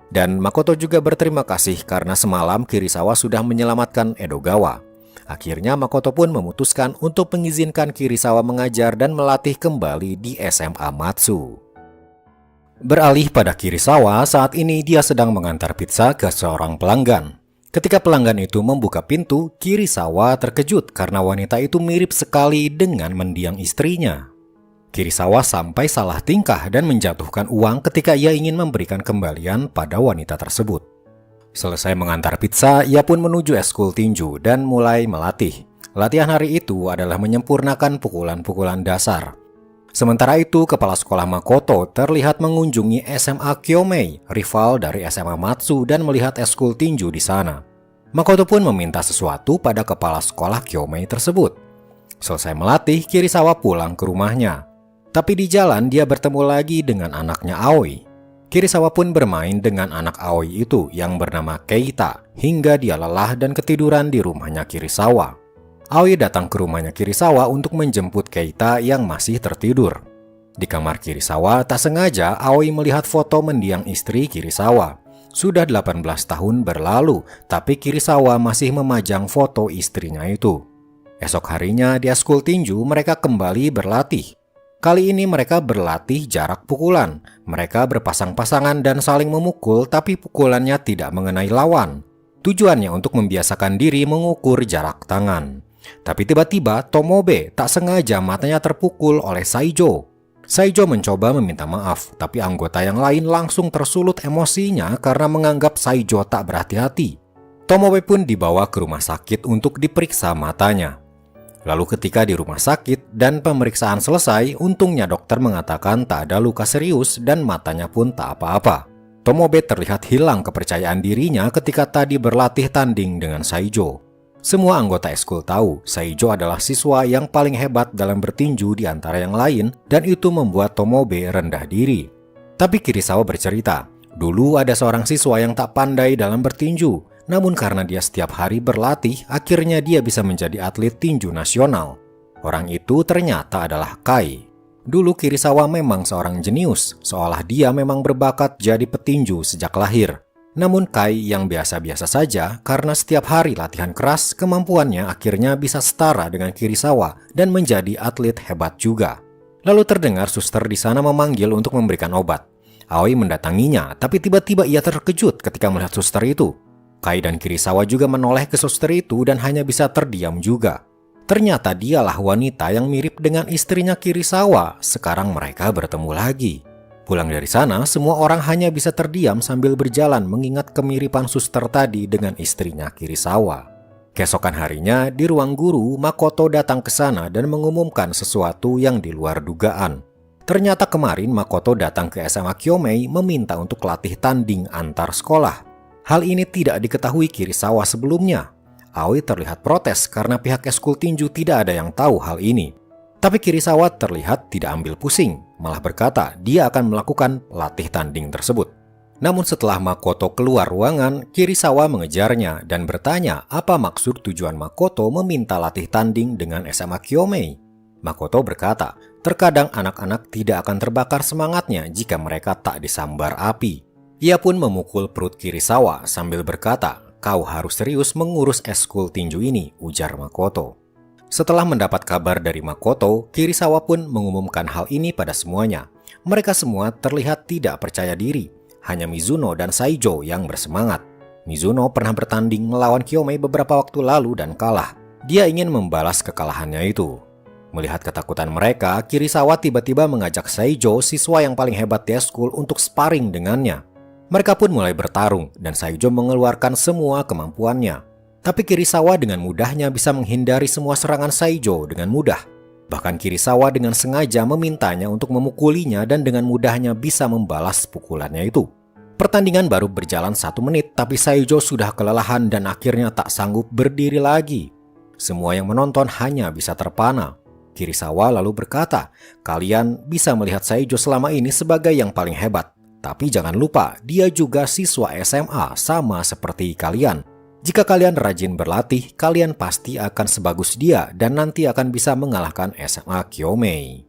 Dan Makoto juga berterima kasih karena semalam Kirisawa sudah menyelamatkan Edogawa. Akhirnya Makoto pun memutuskan untuk mengizinkan Kirisawa mengajar dan melatih kembali di SMA Matsu. Beralih pada Kirisawa, saat ini dia sedang mengantar pizza ke seorang pelanggan. Ketika pelanggan itu membuka pintu, Kirisawa terkejut karena wanita itu mirip sekali dengan mendiang istrinya. Kirisawa sampai salah tingkah dan menjatuhkan uang ketika ia ingin memberikan kembalian pada wanita tersebut. Selesai mengantar pizza, ia pun menuju eskul tinju dan mulai melatih. Latihan hari itu adalah menyempurnakan pukulan-pukulan dasar. Sementara itu, kepala sekolah Makoto terlihat mengunjungi SMA Kyomei, rival dari SMA Matsu, dan melihat eskul tinju di sana. Makoto pun meminta sesuatu pada kepala sekolah Kyomei tersebut. Selesai melatih, Kirisawa pulang ke rumahnya. Tapi di jalan dia bertemu lagi dengan anaknya Aoi. Kirisawa pun bermain dengan anak Aoi itu yang bernama Keita hingga dia lelah dan ketiduran di rumahnya Kirisawa. Aoi datang ke rumahnya Kirisawa untuk menjemput Keita yang masih tertidur. Di kamar Kirisawa, tak sengaja Aoi melihat foto mendiang istri Kirisawa. Sudah 18 tahun berlalu, tapi Kirisawa masih memajang foto istrinya itu. Esok harinya di eskul tinju mereka kembali berlatih. Kali ini mereka berlatih jarak pukulan. Mereka berpasang-pasangan dan saling memukul, tapi pukulannya tidak mengenai lawan. Tujuannya untuk membiasakan diri mengukur jarak tangan. Tapi tiba-tiba Tomobe tak sengaja matanya terpukul oleh Saijo. Saijo mencoba meminta maaf, tapi anggota yang lain langsung tersulut emosinya karena menganggap Saijo tak berhati-hati. Tomobe pun dibawa ke rumah sakit untuk diperiksa matanya. Lalu ketika di rumah sakit dan pemeriksaan selesai, untungnya dokter mengatakan tak ada luka serius dan matanya pun tak apa-apa. Tomobe terlihat hilang kepercayaan dirinya ketika tadi berlatih tanding dengan Saijo. Semua anggota eskul tahu Saijo adalah siswa yang paling hebat dalam bertinju di antara yang lain dan itu membuat Tomobe rendah diri. Tapi Kirisawa bercerita, dulu ada seorang siswa yang tak pandai dalam bertinju. Namun karena dia setiap hari berlatih, akhirnya dia bisa menjadi atlet tinju nasional. Orang itu ternyata adalah Kai. Dulu Kirisawa memang seorang jenius, seolah dia memang berbakat jadi petinju sejak lahir. Namun Kai yang biasa-biasa saja, karena setiap hari latihan keras, kemampuannya akhirnya bisa setara dengan Kirisawa dan menjadi atlet hebat juga. Lalu terdengar suster di sana memanggil untuk memberikan obat. Aoi mendatanginya, tapi tiba-tiba ia terkejut ketika melihat suster itu. Kai dan Kirisawa juga menoleh ke suster itu dan hanya bisa terdiam juga. Ternyata dialah wanita yang mirip dengan istrinya Kirisawa. Sekarang mereka bertemu lagi. Pulang dari sana, semua orang hanya bisa terdiam sambil berjalan mengingat kemiripan suster tadi dengan istrinya Kirisawa. Keesokan harinya, di ruang guru, Makoto datang ke sana dan mengumumkan sesuatu yang di luar dugaan. Ternyata kemarin Makoto datang ke SMA Kyomei meminta untuk latih tanding antar sekolah. Hal ini tidak diketahui Kirisawa sebelumnya. Aoi terlihat protes karena pihak eskul tinju tidak ada yang tahu hal ini. Tapi Kirisawa terlihat tidak ambil pusing, malah berkata dia akan melakukan latih tanding tersebut. Namun setelah Makoto keluar ruangan, Kirisawa mengejarnya dan bertanya apa maksud tujuan Makoto meminta latih tanding dengan SMA Kyomei. Makoto berkata, terkadang anak-anak tidak akan terbakar semangatnya jika mereka tak disambar api. Ia pun memukul perut Kirisawa sambil berkata, kau harus serius mengurus eskul tinju ini, ujar Makoto. Setelah mendapat kabar dari Makoto, Kirisawa pun mengumumkan hal ini pada semuanya. Mereka semua terlihat tidak percaya diri, hanya Mizuno dan Saijo yang bersemangat. Mizuno pernah bertanding melawan Kyomei beberapa waktu lalu dan kalah. Dia ingin membalas kekalahannya itu. Melihat ketakutan mereka, Kirisawa tiba-tiba mengajak Saijo, siswa yang paling hebat di eskul, untuk sparring dengannya. Mereka pun mulai bertarung dan Saijo mengeluarkan semua kemampuannya. Tapi Kirisawa dengan mudahnya bisa menghindari semua serangan Saijo dengan mudah. Bahkan Kirisawa dengan sengaja memintanya untuk memukulinya dan dengan mudahnya bisa membalas pukulannya itu. Pertandingan baru berjalan 1 menit, tapi Saijo sudah kelelahan dan akhirnya tak sanggup berdiri lagi. Semua yang menonton hanya bisa terpana. Kirisawa lalu berkata, "Kalian bisa melihat Saijo selama ini sebagai yang paling hebat. Tapi jangan lupa, dia juga siswa SMA sama seperti kalian. Jika kalian rajin berlatih, kalian pasti akan sebagus dia dan nanti akan bisa mengalahkan SMA Kyomei."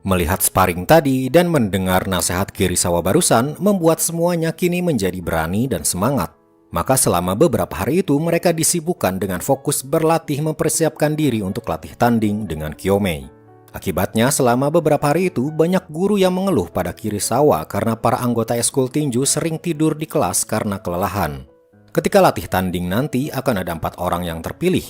Melihat sparring tadi dan mendengar nasihat Kirisawa barusan membuat semuanya kini menjadi berani dan semangat. Maka selama beberapa hari itu mereka disibukkan dengan fokus berlatih mempersiapkan diri untuk latih tanding dengan Kyomei. Akibatnya selama beberapa hari itu banyak guru yang mengeluh pada Kirisawa karena para anggota eskul tinju sering tidur di kelas karena kelelahan. Ketika latih tanding nanti akan ada 4 orang yang terpilih.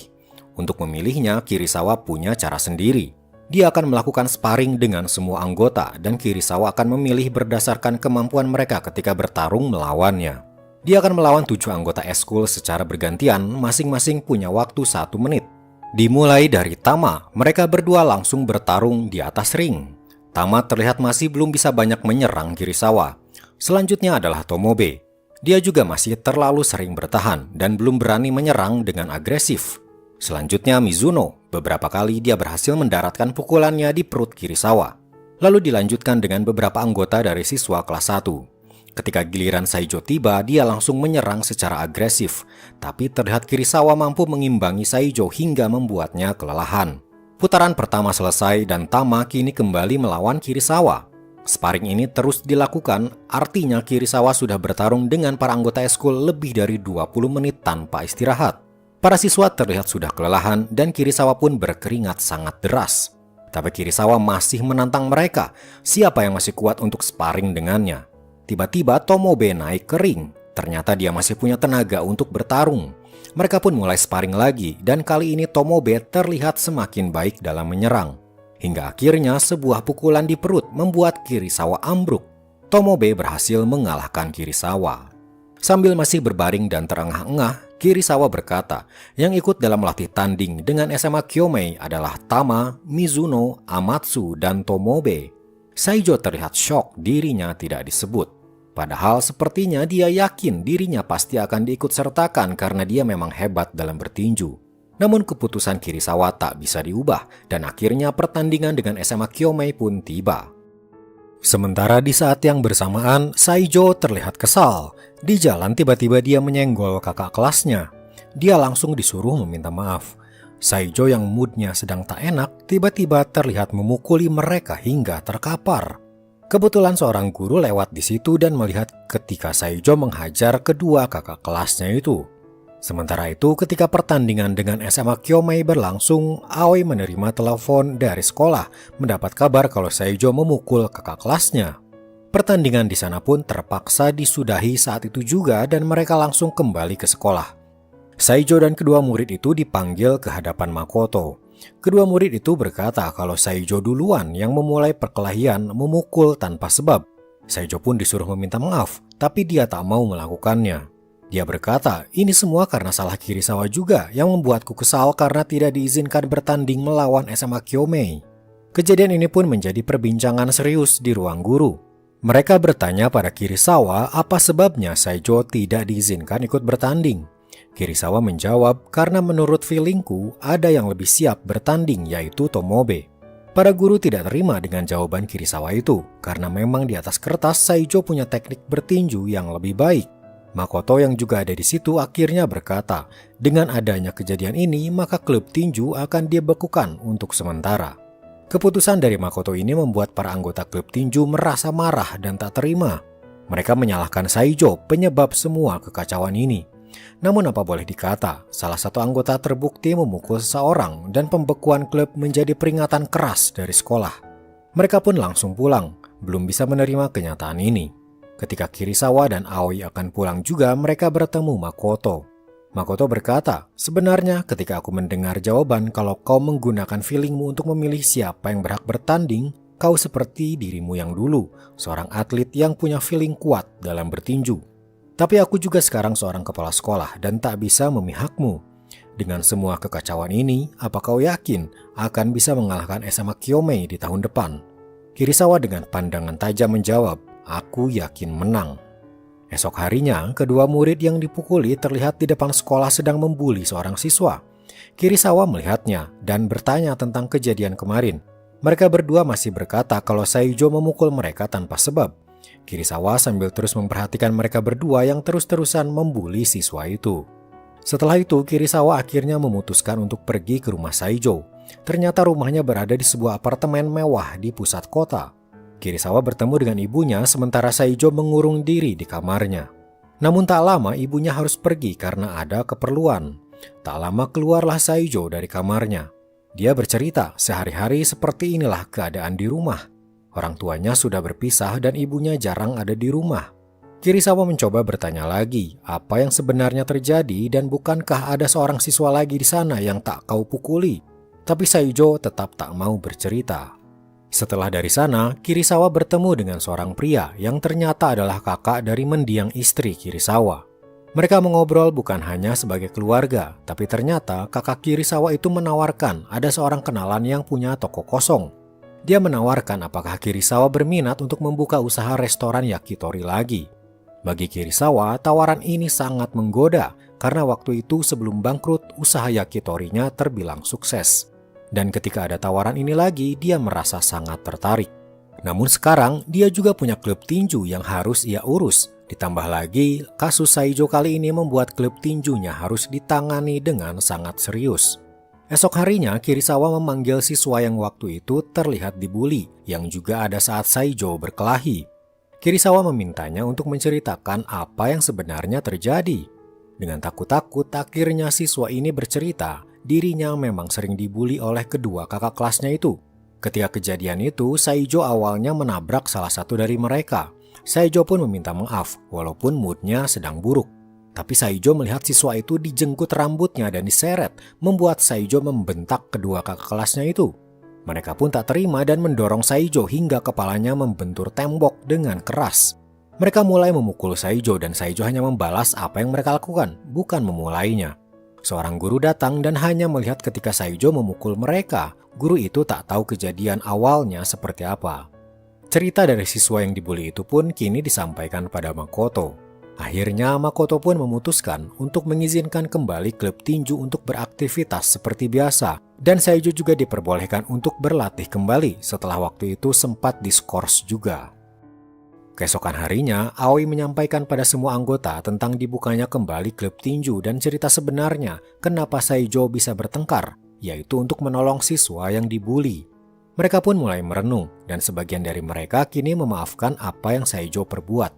Untuk memilihnya Kirisawa punya cara sendiri. Dia akan melakukan sparring dengan semua anggota dan Kirisawa akan memilih berdasarkan kemampuan mereka ketika bertarung melawannya. Dia akan melawan 7 anggota eskul secara bergantian, masing-masing punya waktu 1 menit. Dimulai dari Tama, mereka berdua langsung bertarung di atas ring. Tama terlihat masih belum bisa banyak menyerang Kirisawa. Selanjutnya adalah Tomobe. Dia juga masih terlalu sering bertahan dan belum berani menyerang dengan agresif. Selanjutnya Mizuno, beberapa kali dia berhasil mendaratkan pukulannya di perut Kirisawa. Lalu dilanjutkan dengan beberapa anggota dari siswa kelas 1. Ketika giliran Saijo tiba, dia langsung menyerang secara agresif. Tapi terlihat Kirisawa mampu mengimbangi Saijo hingga membuatnya kelelahan. Putaran pertama selesai dan Tama kini kembali melawan Kirisawa. Sparring ini terus dilakukan, artinya Kirisawa sudah bertarung dengan para anggota eskul lebih dari 20 menit tanpa istirahat. Para siswa terlihat sudah kelelahan dan Kirisawa pun berkeringat sangat deras. Tapi Kirisawa masih menantang mereka, siapa yang masih kuat untuk sparring dengannya. Tiba-tiba Tomobe naik ke ring, ternyata dia masih punya tenaga untuk bertarung. Mereka pun mulai sparring lagi dan kali ini Tomobe terlihat semakin baik dalam menyerang. Hingga akhirnya sebuah pukulan di perut membuat Kirisawa ambruk. Tomobe berhasil mengalahkan Kirisawa. Sambil masih berbaring dan terengah-engah, Kirisawa berkata, yang ikut dalam latih tanding dengan SMA Kyomei adalah Tama, Mizuno, Amatsu, dan Tomobe. Saijo terlihat syok dirinya tidak disebut. Padahal sepertinya dia yakin dirinya pasti akan diikut sertakan karena dia memang hebat dalam bertinju. Namun keputusan Kirisawa tak bisa diubah dan akhirnya pertandingan dengan SMA Kyomei pun tiba. Sementara di saat yang bersamaan, Saijo terlihat kesal. Di jalan tiba-tiba dia menyenggol kakak kelasnya. Dia langsung disuruh meminta maaf. Saijo yang moodnya sedang tak enak, tiba-tiba terlihat memukuli mereka hingga terkapar. Kebetulan seorang guru lewat di situ dan melihat ketika Saijo menghajar kedua kakak kelasnya itu. Sementara itu, ketika pertandingan dengan SMA Kyomei berlangsung, Aoi menerima telepon dari sekolah, mendapat kabar kalau Saijo memukul kakak kelasnya. Pertandingan di sana pun terpaksa disudahi saat itu juga dan mereka langsung kembali ke sekolah. Saijo dan kedua murid itu dipanggil ke hadapan Makoto. Kedua murid itu berkata kalau Saijo duluan yang memulai perkelahian memukul tanpa sebab. Saijo pun disuruh meminta maaf, tapi dia tak mau melakukannya. Dia berkata, ini semua karena salah Kirisawa juga yang membuatku kesal karena tidak diizinkan bertanding melawan SMA Kyomei. Kejadian ini pun menjadi perbincangan serius di ruang guru. Mereka bertanya pada Kirisawa apa sebabnya Saijo tidak diizinkan ikut bertanding. Kirisawa menjawab, karena menurut feelingku ada yang lebih siap bertanding yaitu Tomobe. Para guru tidak terima dengan jawaban Kirisawa itu, karena memang di atas kertas Saijo punya teknik bertinju yang lebih baik. Makoto yang juga ada di situ akhirnya berkata, dengan adanya kejadian ini maka klub tinju akan dibekukan untuk sementara. Keputusan dari Makoto ini membuat para anggota klub tinju merasa marah dan tak terima. Mereka menyalahkan Saijo penyebab semua kekacauan ini. Namun apa boleh dikata, salah satu anggota terbukti memukul seseorang dan pembekuan klub menjadi peringatan keras dari sekolah. Mereka pun langsung pulang, belum bisa menerima kenyataan ini. Ketika Kirisawa dan Aoi akan pulang juga, mereka bertemu Makoto. Makoto berkata, "Sebenarnya ketika aku mendengar jawaban kalau kau menggunakan feelingmu untuk memilih siapa yang berhak bertanding, kau seperti dirimu yang dulu, seorang atlet yang punya feeling kuat dalam bertinju. Tapi aku juga sekarang seorang kepala sekolah dan tak bisa memihakmu. Dengan semua kekacauan ini, apa kau yakin akan bisa mengalahkan SMA Kyomei di tahun depan?" Kirisawa dengan pandangan tajam menjawab, "Aku yakin menang." Esok harinya, kedua murid yang dipukuli terlihat di depan sekolah sedang membuli seorang siswa. Kirisawa melihatnya dan bertanya tentang kejadian kemarin. Mereka berdua masih berkata kalau Saijo memukul mereka tanpa sebab. Kirisawa sambil terus memperhatikan mereka berdua yang terus-terusan membuli siswa itu. Setelah itu, Kirisawa akhirnya memutuskan untuk pergi ke rumah Saijo. Ternyata rumahnya berada di sebuah apartemen mewah di pusat kota. Kirisawa bertemu dengan ibunya sementara Saijo mengurung diri di kamarnya. Namun tak lama ibunya harus pergi karena ada keperluan. Tak lama keluarlah Saijo dari kamarnya. Dia bercerita sehari-hari seperti inilah keadaan di rumah. Orang tuanya sudah berpisah dan ibunya jarang ada di rumah. Kirisawa mencoba bertanya lagi apa yang sebenarnya terjadi dan bukankah ada seorang siswa lagi di sana yang tak kau pukuli. Tapi Saijo tetap tak mau bercerita. Setelah dari sana, Kirisawa bertemu dengan seorang pria yang ternyata adalah kakak dari mendiang istri Kirisawa. Mereka mengobrol bukan hanya sebagai keluarga, tapi ternyata kakak Kirisawa itu menawarkan ada seorang kenalan yang punya toko kosong. Dia menawarkan apakah Kirisawa berminat untuk membuka usaha restoran yakitori lagi. Bagi Kirisawa, tawaran ini sangat menggoda karena waktu itu sebelum bangkrut, usaha yakitorinya terbilang sukses. Dan ketika ada tawaran ini lagi, dia merasa sangat tertarik. Namun sekarang, dia juga punya klub tinju yang harus ia urus. Ditambah lagi, kasus Saijo kali ini membuat klub tinjunya harus ditangani dengan sangat serius. Esok harinya, Kirisawa memanggil siswa yang waktu itu terlihat dibully, yang juga ada saat Saijo berkelahi. Kirisawa memintanya untuk menceritakan apa yang sebenarnya terjadi. Dengan takut-takut, akhirnya siswa ini bercerita dirinya memang sering dibully oleh kedua kakak kelasnya itu. Ketika kejadian itu, Saijo awalnya menabrak salah satu dari mereka. Saijo pun meminta maaf, walaupun moodnya sedang buruk. Tapi Saijo melihat siswa itu dijenggut rambutnya dan diseret, membuat Saijo membentak kedua kakak kelasnya itu. Mereka pun tak terima dan mendorong Saijo hingga kepalanya membentur tembok dengan keras. Mereka mulai memukul Saijo dan Saijo hanya membalas apa yang mereka lakukan, bukan memulainya. Seorang guru datang dan hanya melihat ketika Saijo memukul mereka. Guru itu tak tahu kejadian awalnya seperti apa. Cerita dari siswa yang dibully itu pun kini disampaikan pada Makoto. Akhirnya Makoto pun memutuskan untuk mengizinkan kembali klub tinju untuk beraktivitas seperti biasa. Dan Saijo juga diperbolehkan untuk berlatih kembali setelah waktu itu sempat diskors juga. Keesokan harinya, Aoi menyampaikan pada semua anggota tentang dibukanya kembali klub tinju dan cerita sebenarnya kenapa Saijo bisa bertengkar, yaitu untuk menolong siswa yang dibully. Mereka pun mulai merenung, dan sebagian dari mereka kini memaafkan apa yang Saijo perbuat.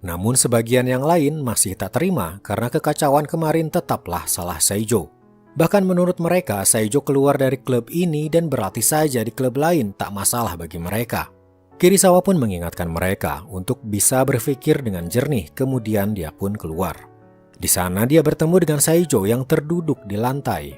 Namun sebagian yang lain masih tak terima karena kekacauan kemarin tetaplah salah Saijo. Bahkan menurut mereka, Saijo keluar dari klub ini dan berlatih saja di klub lain tak masalah bagi mereka. Kirisawa pun mengingatkan mereka untuk bisa berpikir dengan jernih, kemudian dia pun keluar. Di sana dia bertemu dengan Saijo yang terduduk di lantai.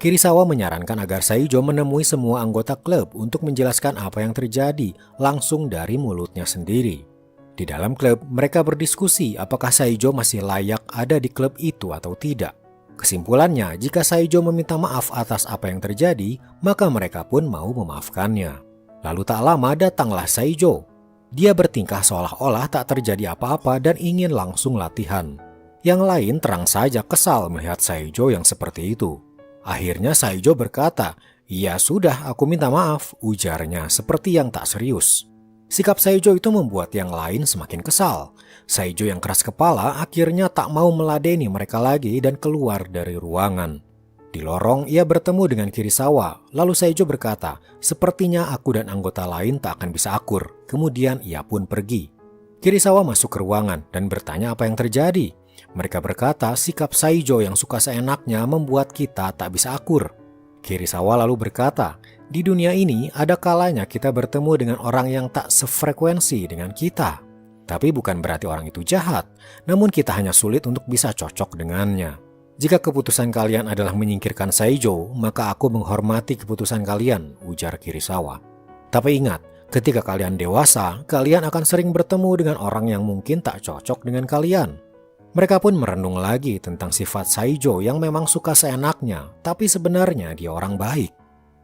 Kirisawa menyarankan agar Saijo menemui semua anggota klub untuk menjelaskan apa yang terjadi langsung dari mulutnya sendiri. Di dalam klub, mereka berdiskusi apakah Saijo masih layak ada di klub itu atau tidak. Kesimpulannya, jika Saijo meminta maaf atas apa yang terjadi, maka mereka pun mau memaafkannya. Lalu tak lama datanglah Saijo. Dia bertingkah seolah-olah tak terjadi apa-apa dan ingin langsung latihan. Yang lain terang saja kesal melihat Saijo yang seperti itu. Akhirnya Saijo berkata, "Ya sudah, aku minta maaf," ujarnya seperti yang tak serius. Sikap Saijo itu membuat yang lain semakin kesal. Saijo yang keras kepala akhirnya tak mau meladeni mereka lagi dan keluar dari ruangan. Di lorong, ia bertemu dengan Kirisawa. Lalu Saijo berkata, "Sepertinya aku dan anggota lain tak akan bisa akur." Kemudian ia pun pergi. Kirisawa masuk ke ruangan dan bertanya apa yang terjadi. Mereka berkata sikap Saijo yang suka seenaknya membuat kita tak bisa akur. Kirisawa lalu berkata, "Di dunia ini ada kalanya kita bertemu dengan orang yang tak sefrekuensi dengan kita." Tapi bukan berarti orang itu jahat, namun kita hanya sulit untuk bisa cocok dengannya. Jika keputusan kalian adalah menyingkirkan Saijo, maka aku menghormati keputusan kalian, ujar Kirisawa. Tapi ingat, ketika kalian dewasa, kalian akan sering bertemu dengan orang yang mungkin tak cocok dengan kalian. Mereka pun merenung lagi tentang sifat Saijo yang memang suka seenaknya, tapi sebenarnya dia orang baik.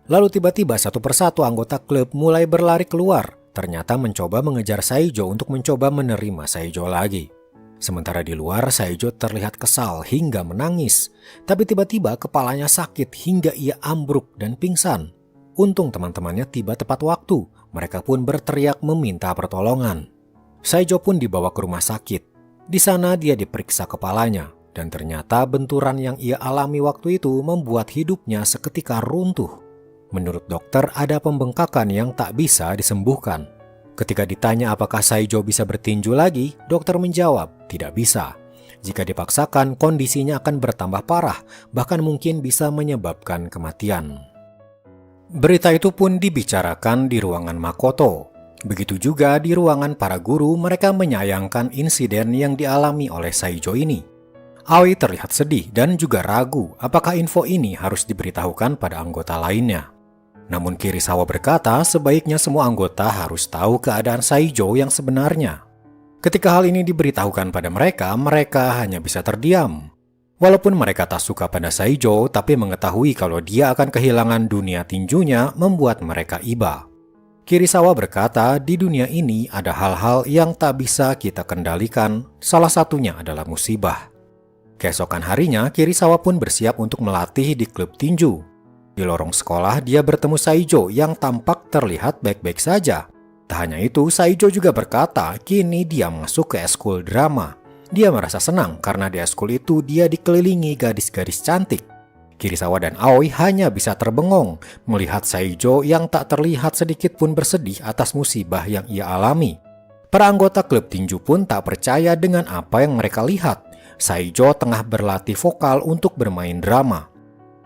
Lalu tiba-tiba satu persatu anggota klub mulai berlari keluar, ternyata mencoba mengejar Saijo untuk mencoba menerima Saijo lagi. Sementara di luar, Saijo terlihat kesal hingga menangis, tapi tiba-tiba kepalanya sakit hingga ia ambruk dan pingsan. Untung teman-temannya tiba tepat waktu, mereka pun berteriak meminta pertolongan. Saijo pun dibawa ke rumah sakit. Di sana dia diperiksa kepalanya, dan ternyata benturan yang ia alami waktu itu membuat hidupnya seketika runtuh. Menurut dokter ada pembengkakan yang tak bisa disembuhkan. Ketika ditanya apakah Saijo bisa bertinju lagi, dokter menjawab, tidak bisa. Jika dipaksakan, kondisinya akan bertambah parah, bahkan mungkin bisa menyebabkan kematian. Berita itu pun dibicarakan di ruangan Makoto. Begitu juga di ruangan para guru, mereka menyayangkan insiden yang dialami oleh Saijo ini. Aoi terlihat sedih dan juga ragu apakah info ini harus diberitahukan pada anggota lainnya. Namun Kirisawa berkata sebaiknya semua anggota harus tahu keadaan Saijo yang sebenarnya. Ketika hal ini diberitahukan pada mereka, mereka hanya bisa terdiam. Walaupun mereka tak suka pada Saijo, tapi mengetahui kalau dia akan kehilangan dunia tinjunya membuat mereka iba. Kirisawa berkata, di dunia ini ada hal-hal yang tak bisa kita kendalikan, salah satunya adalah musibah. Keesokan harinya, Kirisawa pun bersiap untuk melatih di klub tinju. Di lorong sekolah, dia bertemu Saijo yang tampak terlihat baik-baik saja. Tak hanya itu, Saijo juga berkata, kini dia masuk ke eskul drama. Dia merasa senang karena di eskul itu dia dikelilingi gadis-gadis cantik. Kirisawa dan Aoi hanya bisa terbengong melihat Saijo yang tak terlihat sedikit pun bersedih atas musibah yang ia alami. Para anggota klub tinju pun tak percaya dengan apa yang mereka lihat. Saijo tengah berlatih vokal untuk bermain drama.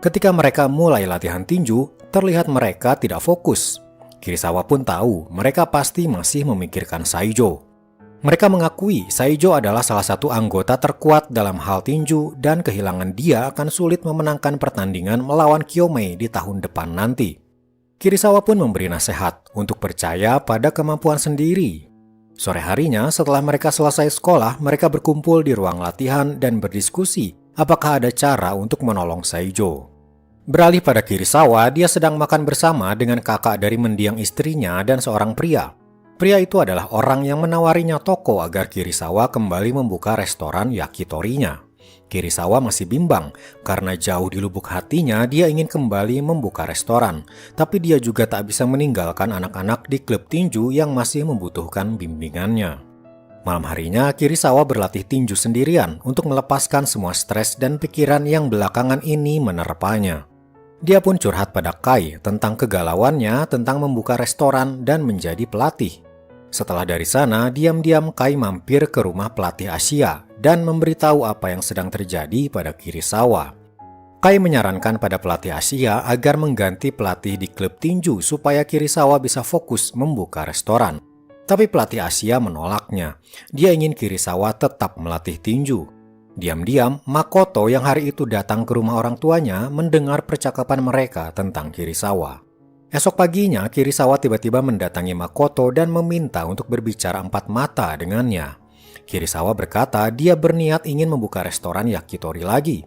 Ketika mereka mulai latihan tinju, terlihat mereka tidak fokus. Kirisawa pun tahu mereka pasti masih memikirkan Saijo. Mereka mengakui Saijo adalah salah satu anggota terkuat dalam hal tinju dan kehilangan dia akan sulit memenangkan pertandingan melawan Kyomei di tahun depan nanti. Kirisawa pun memberi nasihat untuk percaya pada kemampuan sendiri. Sore harinya setelah mereka selesai sekolah, mereka berkumpul di ruang latihan dan berdiskusi apakah ada cara untuk menolong Saijo. Beralih pada Kirisawa, dia sedang makan bersama dengan kakak dari mendiang istrinya dan seorang pria. Pria itu adalah orang yang menawarinya toko agar Kirisawa kembali membuka restoran yakitorinya. Kirisawa masih bimbang karena jauh di lubuk hatinya dia ingin kembali membuka restoran, tapi dia juga tak bisa meninggalkan anak-anak di klub tinju yang masih membutuhkan bimbingannya. Malam harinya Kirisawa berlatih tinju sendirian untuk melepaskan semua stres dan pikiran yang belakangan ini menerpanya. Dia pun curhat pada Kai tentang kegalauannya tentang membuka restoran dan menjadi pelatih. Setelah dari sana, diam-diam Kai mampir ke rumah pelatih Asia dan memberitahu apa yang sedang terjadi pada Kirisawa. Kai menyarankan pada pelatih Asia agar mengganti pelatih di klub tinju supaya Kirisawa bisa fokus membuka restoran. Tapi pelatih Asia menolaknya. Dia ingin Kirisawa tetap melatih tinju. Diam-diam, Makoto yang hari itu datang ke rumah orang tuanya mendengar percakapan mereka tentang Kirisawa. Esok paginya, Kirisawa tiba-tiba mendatangi Makoto dan meminta untuk berbicara empat mata dengannya. Kirisawa berkata dia berniat ingin membuka restoran yakitori lagi.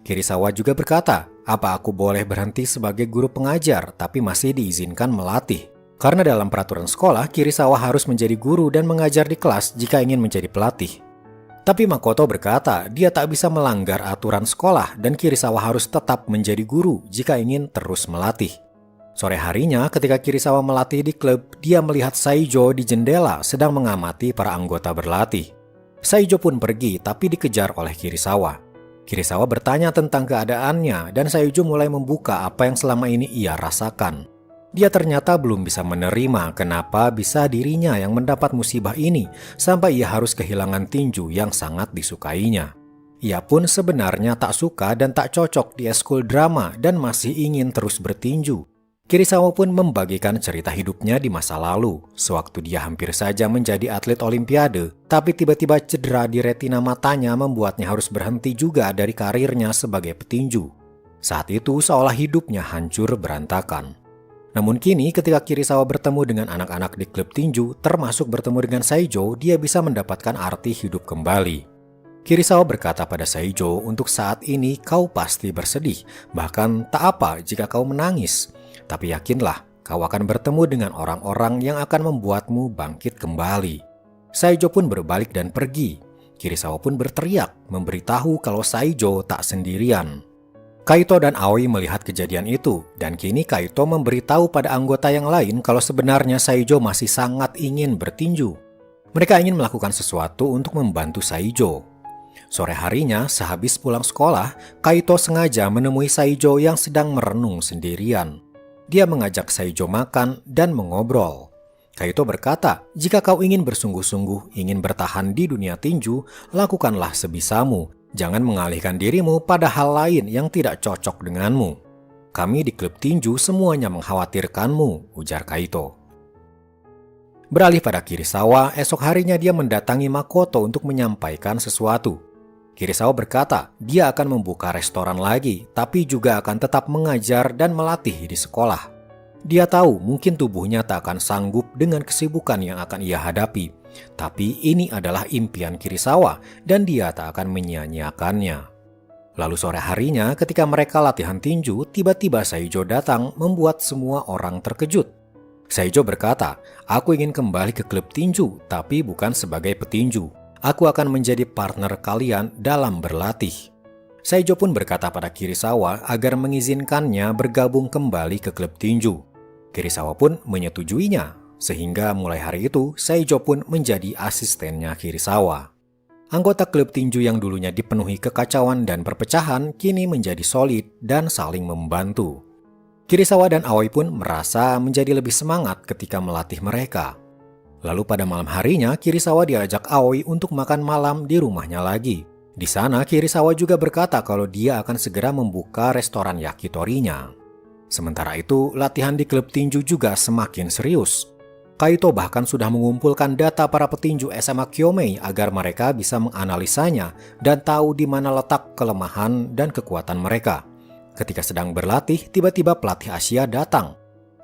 Kirisawa juga berkata, apa aku boleh berhenti sebagai guru pengajar tapi masih diizinkan melatih? Karena dalam peraturan sekolah, Kirisawa harus menjadi guru dan mengajar di kelas jika ingin menjadi pelatih. Tapi Makoto berkata dia tak bisa melanggar aturan sekolah dan Kirisawa harus tetap menjadi guru jika ingin terus melatih. Sore harinya ketika Kirisawa melatih di klub, dia melihat Saijo di jendela sedang mengamati para anggota berlatih. Saijo pun pergi tapi dikejar oleh Kirisawa. Kirisawa bertanya tentang keadaannya dan Saijo mulai membuka apa yang selama ini ia rasakan. Dia ternyata belum bisa menerima kenapa bisa dirinya yang mendapat musibah ini sampai ia harus kehilangan tinju yang sangat disukainya. Ia pun sebenarnya tak suka dan tak cocok di eskul drama dan masih ingin terus bertinju. Kirisawa pun membagikan cerita hidupnya di masa lalu, sewaktu dia hampir saja menjadi atlet olimpiade, tapi tiba-tiba cedera di retina matanya membuatnya harus berhenti juga dari karirnya sebagai petinju. Saat itu seolah hidupnya hancur berantakan. Namun kini ketika Kirisawa bertemu dengan anak-anak di klub tinju, termasuk bertemu dengan Saijo, dia bisa mendapatkan arti hidup kembali. Kirisawa berkata pada Saijo, untuk saat ini kau pasti bersedih, bahkan tak apa jika kau menangis. Tapi yakinlah, kau akan bertemu dengan orang-orang yang akan membuatmu bangkit kembali. Saijo pun berbalik dan pergi. Kirisawa pun berteriak, memberitahu kalau Saijo tak sendirian. Kaito dan Aoi melihat kejadian itu, dan kini Kaito memberitahu pada anggota yang lain kalau sebenarnya Saijo masih sangat ingin bertinju. Mereka ingin melakukan sesuatu untuk membantu Saijo. Sore harinya, sehabis pulang sekolah, Kaito sengaja menemui Saijo yang sedang merenung sendirian. Dia mengajak Saijo makan dan mengobrol. Kaito berkata, jika kau ingin bersungguh-sungguh, ingin bertahan di dunia tinju, lakukanlah sebisamu. Jangan mengalihkan dirimu pada hal lain yang tidak cocok denganmu. Kami di klub tinju semuanya mengkhawatirkanmu, ujar Kaito. Beralih pada Kirisawa, esok harinya dia mendatangi Makoto untuk menyampaikan sesuatu. Kirisawa berkata, dia akan membuka restoran lagi, tapi juga akan tetap mengajar dan melatih di sekolah. Dia tahu mungkin tubuhnya tak akan sanggup dengan kesibukan yang akan ia hadapi. Tapi ini adalah impian Kirisawa dan dia tak akan menyia-nyiakannya. Lalu sore harinya ketika mereka latihan tinju, tiba-tiba Saijo datang membuat semua orang terkejut. Saijo berkata, aku ingin kembali ke klub tinju, tapi bukan sebagai petinju. Aku akan menjadi partner kalian dalam berlatih. Saijo pun berkata pada Kirisawa agar mengizinkannya bergabung kembali ke klub tinju. Kirisawa pun menyetujuinya, sehingga mulai hari itu Saijo pun menjadi asistennya Kirisawa. Anggota klub tinju yang dulunya dipenuhi kekacauan dan perpecahan kini menjadi solid dan saling membantu. Kirisawa dan Aoi pun merasa menjadi lebih semangat ketika melatih mereka. Lalu pada malam harinya, Kirisawa diajak Aoi untuk makan malam di rumahnya lagi. Di sana, Kirisawa juga berkata kalau dia akan segera membuka restoran yakitorinya. Sementara itu, latihan di klub tinju juga semakin serius. Kaito bahkan sudah mengumpulkan data para petinju SMA Kyomei agar mereka bisa menganalisanya dan tahu di mana letak kelemahan dan kekuatan mereka. Ketika sedang berlatih, tiba-tiba pelatih Asia datang.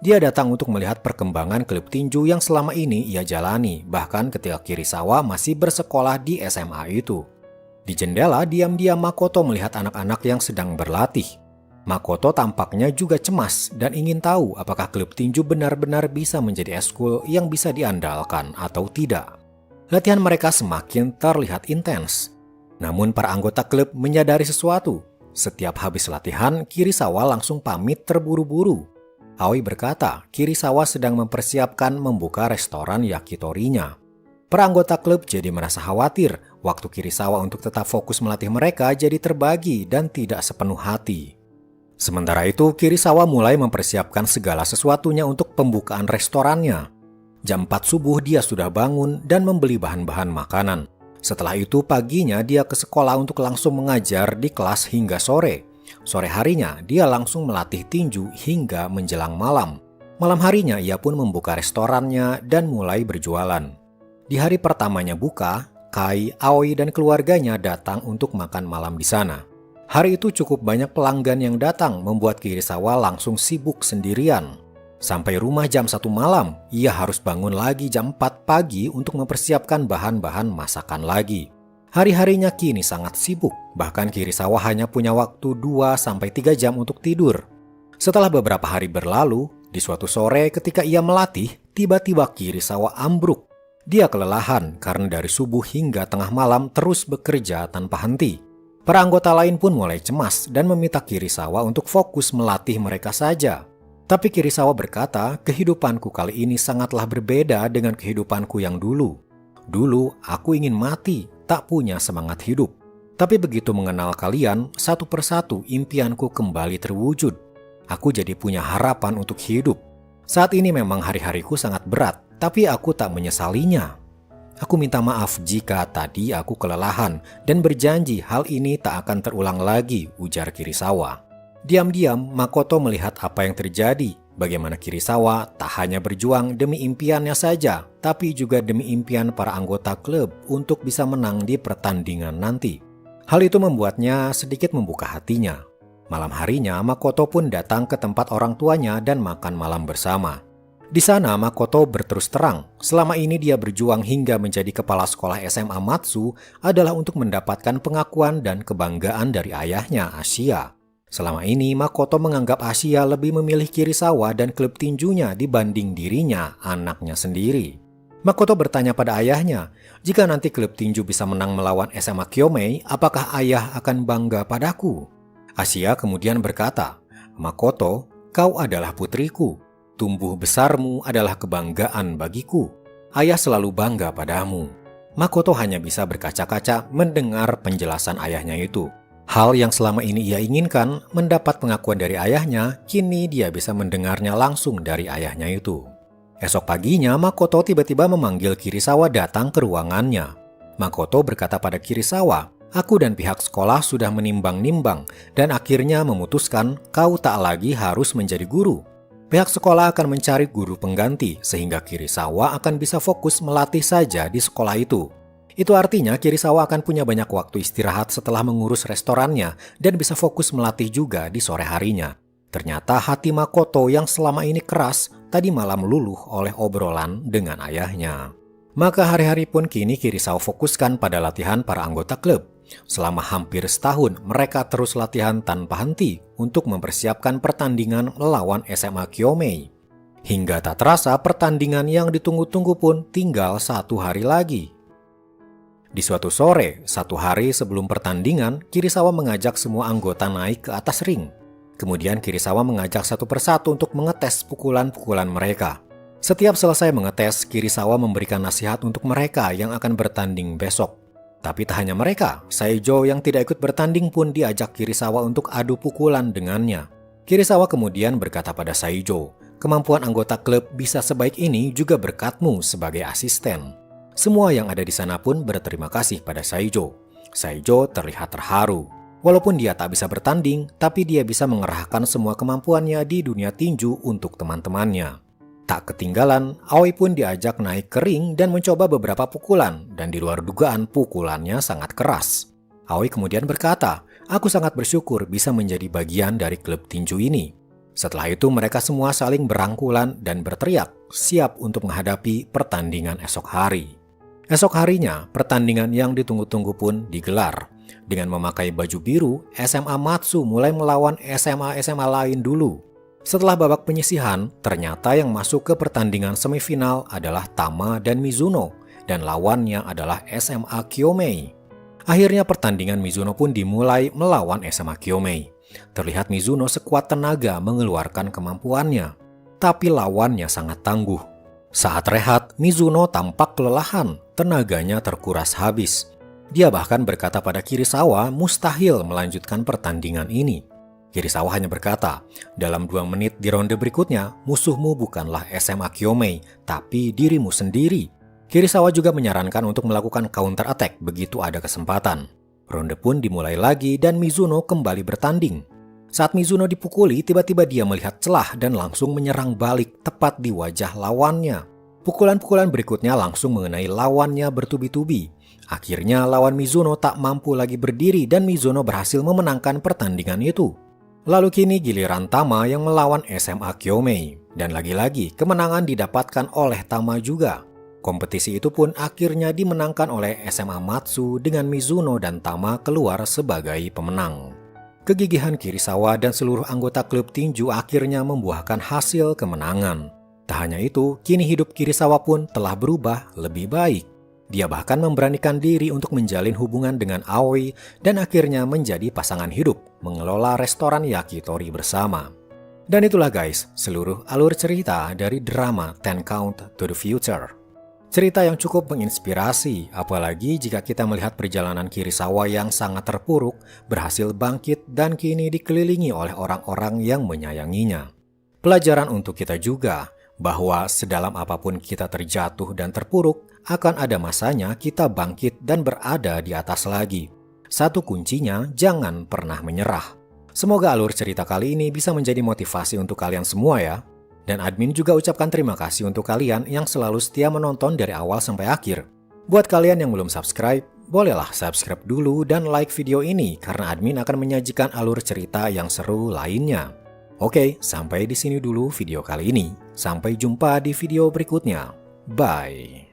Dia datang untuk melihat perkembangan klub tinju yang selama ini ia jalani, bahkan ketika Kirisawa masih bersekolah di SMA itu. Di jendela, diam-diam Makoto melihat anak-anak yang sedang berlatih. Makoto tampaknya juga cemas dan ingin tahu apakah klub tinju benar-benar bisa menjadi eskul yang bisa diandalkan atau tidak. Latihan mereka semakin terlihat intens. Namun para anggota klub menyadari sesuatu. Setiap habis latihan, Kirisawa langsung pamit terburu-buru. Aoi berkata, Kirisawa sedang mempersiapkan membuka restoran yakitorinya. Para anggota klub jadi merasa khawatir. Waktu Kirisawa untuk tetap fokus melatih mereka jadi terbagi dan tidak sepenuh hati. Sementara itu, Kirisawa mulai mempersiapkan segala sesuatunya untuk pembukaan restorannya. Jam 4 subuh dia sudah bangun dan membeli bahan-bahan makanan. Setelah itu paginya dia ke sekolah untuk langsung mengajar di kelas hingga sore. Sore harinya dia langsung melatih tinju hingga menjelang malam. Malam harinya ia pun membuka restorannya dan mulai berjualan. Di hari pertamanya buka, Kai, Aoi dan keluarganya datang untuk makan malam di sana. Hari itu cukup banyak pelanggan yang datang membuat Kirisawa langsung sibuk sendirian. Sampai rumah jam 1 malam, ia harus bangun lagi jam 4 pagi untuk mempersiapkan bahan-bahan masakan lagi. Hari-harinya kini sangat sibuk, bahkan Kirisawa hanya punya waktu 2-3 jam untuk tidur. Setelah beberapa hari berlalu, di suatu sore ketika ia melatih, tiba-tiba Kirisawa ambruk. Dia kelelahan karena dari subuh hingga tengah malam terus bekerja tanpa henti. Para anggota lain pun mulai cemas dan meminta Kirisawa untuk fokus melatih mereka saja. Tapi Kirisawa berkata, kehidupanku kali ini sangatlah berbeda dengan kehidupanku yang dulu. Dulu aku ingin mati, tak punya semangat hidup. Tapi begitu mengenal kalian, satu persatu impianku kembali terwujud. Aku jadi punya harapan untuk hidup. Saat ini memang hari-hariku sangat berat, tapi aku tak menyesalinya. Aku minta maaf jika tadi aku kelelahan dan berjanji hal ini tak akan terulang lagi, ujar Kirisawa. Diam-diam, Makoto melihat apa yang terjadi. Bagaimana Kirisawa tak hanya berjuang demi impiannya saja, tapi juga demi impian para anggota klub untuk bisa menang di pertandingan nanti. Hal itu membuatnya sedikit membuka hatinya. Malam harinya, Makoto pun datang ke tempat orang tuanya dan makan malam bersama. Di sana, Makoto berterus terang, selama ini dia berjuang hingga menjadi kepala sekolah SMA Matsu adalah untuk mendapatkan pengakuan dan kebanggaan dari ayahnya, Asia. Selama ini, Makoto menganggap Asia lebih memilih Kirisawa dan klub tinjunya dibanding dirinya, anaknya sendiri. Makoto bertanya pada ayahnya, jika nanti klub tinju bisa menang melawan SMA Kyomei, apakah ayah akan bangga padaku? Asia kemudian berkata, Makoto, kau adalah putriku. Tumbuh besarmu adalah kebanggaan bagiku. Ayah selalu bangga padamu. Makoto hanya bisa berkaca-kaca mendengar penjelasan ayahnya itu. Hal yang selama ini ia inginkan, mendapat pengakuan dari ayahnya, kini dia bisa mendengarnya langsung dari ayahnya itu. Esok paginya, Makoto tiba-tiba memanggil Kirisawa datang ke ruangannya. Makoto berkata pada Kirisawa, aku dan pihak sekolah sudah menimbang-nimbang dan akhirnya memutuskan kau tak lagi harus menjadi guru. Pihak sekolah akan mencari guru pengganti sehingga Kirisawa akan bisa fokus melatih saja di sekolah itu. Itu artinya Kirisawa akan punya banyak waktu istirahat setelah mengurus restorannya dan bisa fokus melatih juga di sore harinya. Ternyata hati Makoto yang selama ini keras tadi malam luluh oleh obrolan dengan ayahnya. Maka hari-hari pun kini Kirisawa fokuskan pada latihan para anggota klub. Selama hampir setahun, mereka terus latihan tanpa henti untuk mempersiapkan pertandingan melawan SMA Kyomei. Hingga tak terasa pertandingan yang ditunggu-tunggu pun tinggal 1 hari lagi. Di suatu sore, 1 hari sebelum pertandingan, Kirisawa mengajak semua anggota naik ke atas ring. Kemudian Kirisawa mengajak satu persatu untuk mengetes pukulan-pukulan mereka. Setiap selesai mengetes, Kirisawa memberikan nasihat untuk mereka yang akan bertanding besok. Tapi tak hanya mereka, Saijo yang tidak ikut bertanding pun diajak Kirisawa untuk adu pukulan dengannya. Kirisawa kemudian berkata pada Saijo, kemampuan anggota klub bisa sebaik ini juga berkatmu sebagai asisten. Semua yang ada di sana pun berterima kasih pada Saijo. Saijo terlihat terharu. Walaupun dia tak bisa bertanding, tapi dia bisa mengerahkan semua kemampuannya di dunia tinju untuk teman-temannya. Tak ketinggalan, Aoi pun diajak naik ke ring dan mencoba beberapa pukulan, dan di luar dugaan pukulannya sangat keras. Aoi kemudian berkata, aku sangat bersyukur bisa menjadi bagian dari klub tinju ini. Setelah itu mereka semua saling berangkulan dan berteriak, siap untuk menghadapi pertandingan esok hari. Esok harinya, pertandingan yang ditunggu-tunggu pun digelar. Dengan memakai baju biru, SMA Matsu mulai melawan SMA-SMA lain dulu. Setelah babak penyisihan, ternyata yang masuk ke pertandingan semifinal adalah Tama dan Mizuno, dan lawannya adalah SMA Kyomei. Akhirnya pertandingan Mizuno pun dimulai melawan SMA Kyomei. Terlihat Mizuno sekuat tenaga mengeluarkan kemampuannya, tapi lawannya sangat tangguh. Saat rehat, Mizuno tampak kelelahan, tenaganya terkuras habis. Dia bahkan berkata pada Kirisawa mustahil melanjutkan pertandingan ini. Kirisawa hanya berkata, dalam 2 menit di ronde berikutnya, musuhmu bukanlah SMA Kyomei, tapi dirimu sendiri. Kirisawa juga menyarankan untuk melakukan counter attack begitu ada kesempatan. Ronde pun dimulai lagi dan Mizuno kembali bertanding. Saat Mizuno dipukuli, tiba-tiba dia melihat celah dan langsung menyerang balik tepat di wajah lawannya. Pukulan-pukulan berikutnya langsung mengenai lawannya bertubi-tubi. Akhirnya lawan Mizuno tak mampu lagi berdiri dan Mizuno berhasil memenangkan pertandingan itu. Lalu kini giliran Tama yang melawan SMA Kyomei. Dan lagi-lagi kemenangan didapatkan oleh Tama juga. Kompetisi itu pun akhirnya dimenangkan oleh SMA Matsu dengan Mizuno dan Tama keluar sebagai pemenang. Kegigihan Kirisawa dan seluruh anggota klub tinju akhirnya membuahkan hasil kemenangan. Tak hanya itu, kini hidup Kirisawa pun telah berubah lebih baik. Dia bahkan memberanikan diri untuk menjalin hubungan dengan Aoi dan akhirnya menjadi pasangan hidup, mengelola restoran yakitori bersama. Dan itulah guys, seluruh alur cerita dari drama 10 Count to the Future. Cerita yang cukup menginspirasi, apalagi jika kita melihat perjalanan Kirisawa yang sangat terpuruk, berhasil bangkit dan kini dikelilingi oleh orang-orang yang menyayanginya. Pelajaran untuk kita juga, bahwa sedalam apapun kita terjatuh dan terpuruk, akan ada masanya kita bangkit dan berada di atas lagi. Satu kuncinya, jangan pernah menyerah. Semoga alur cerita kali ini bisa menjadi motivasi untuk kalian semua ya. Dan admin juga ucapkan terima kasih untuk kalian yang selalu setia menonton dari awal sampai akhir. Buat kalian yang belum subscribe, bolehlah subscribe dulu dan like video ini karena admin akan menyajikan alur cerita yang seru lainnya. Oke, sampai di sini dulu video kali ini. Sampai jumpa di video berikutnya. Bye.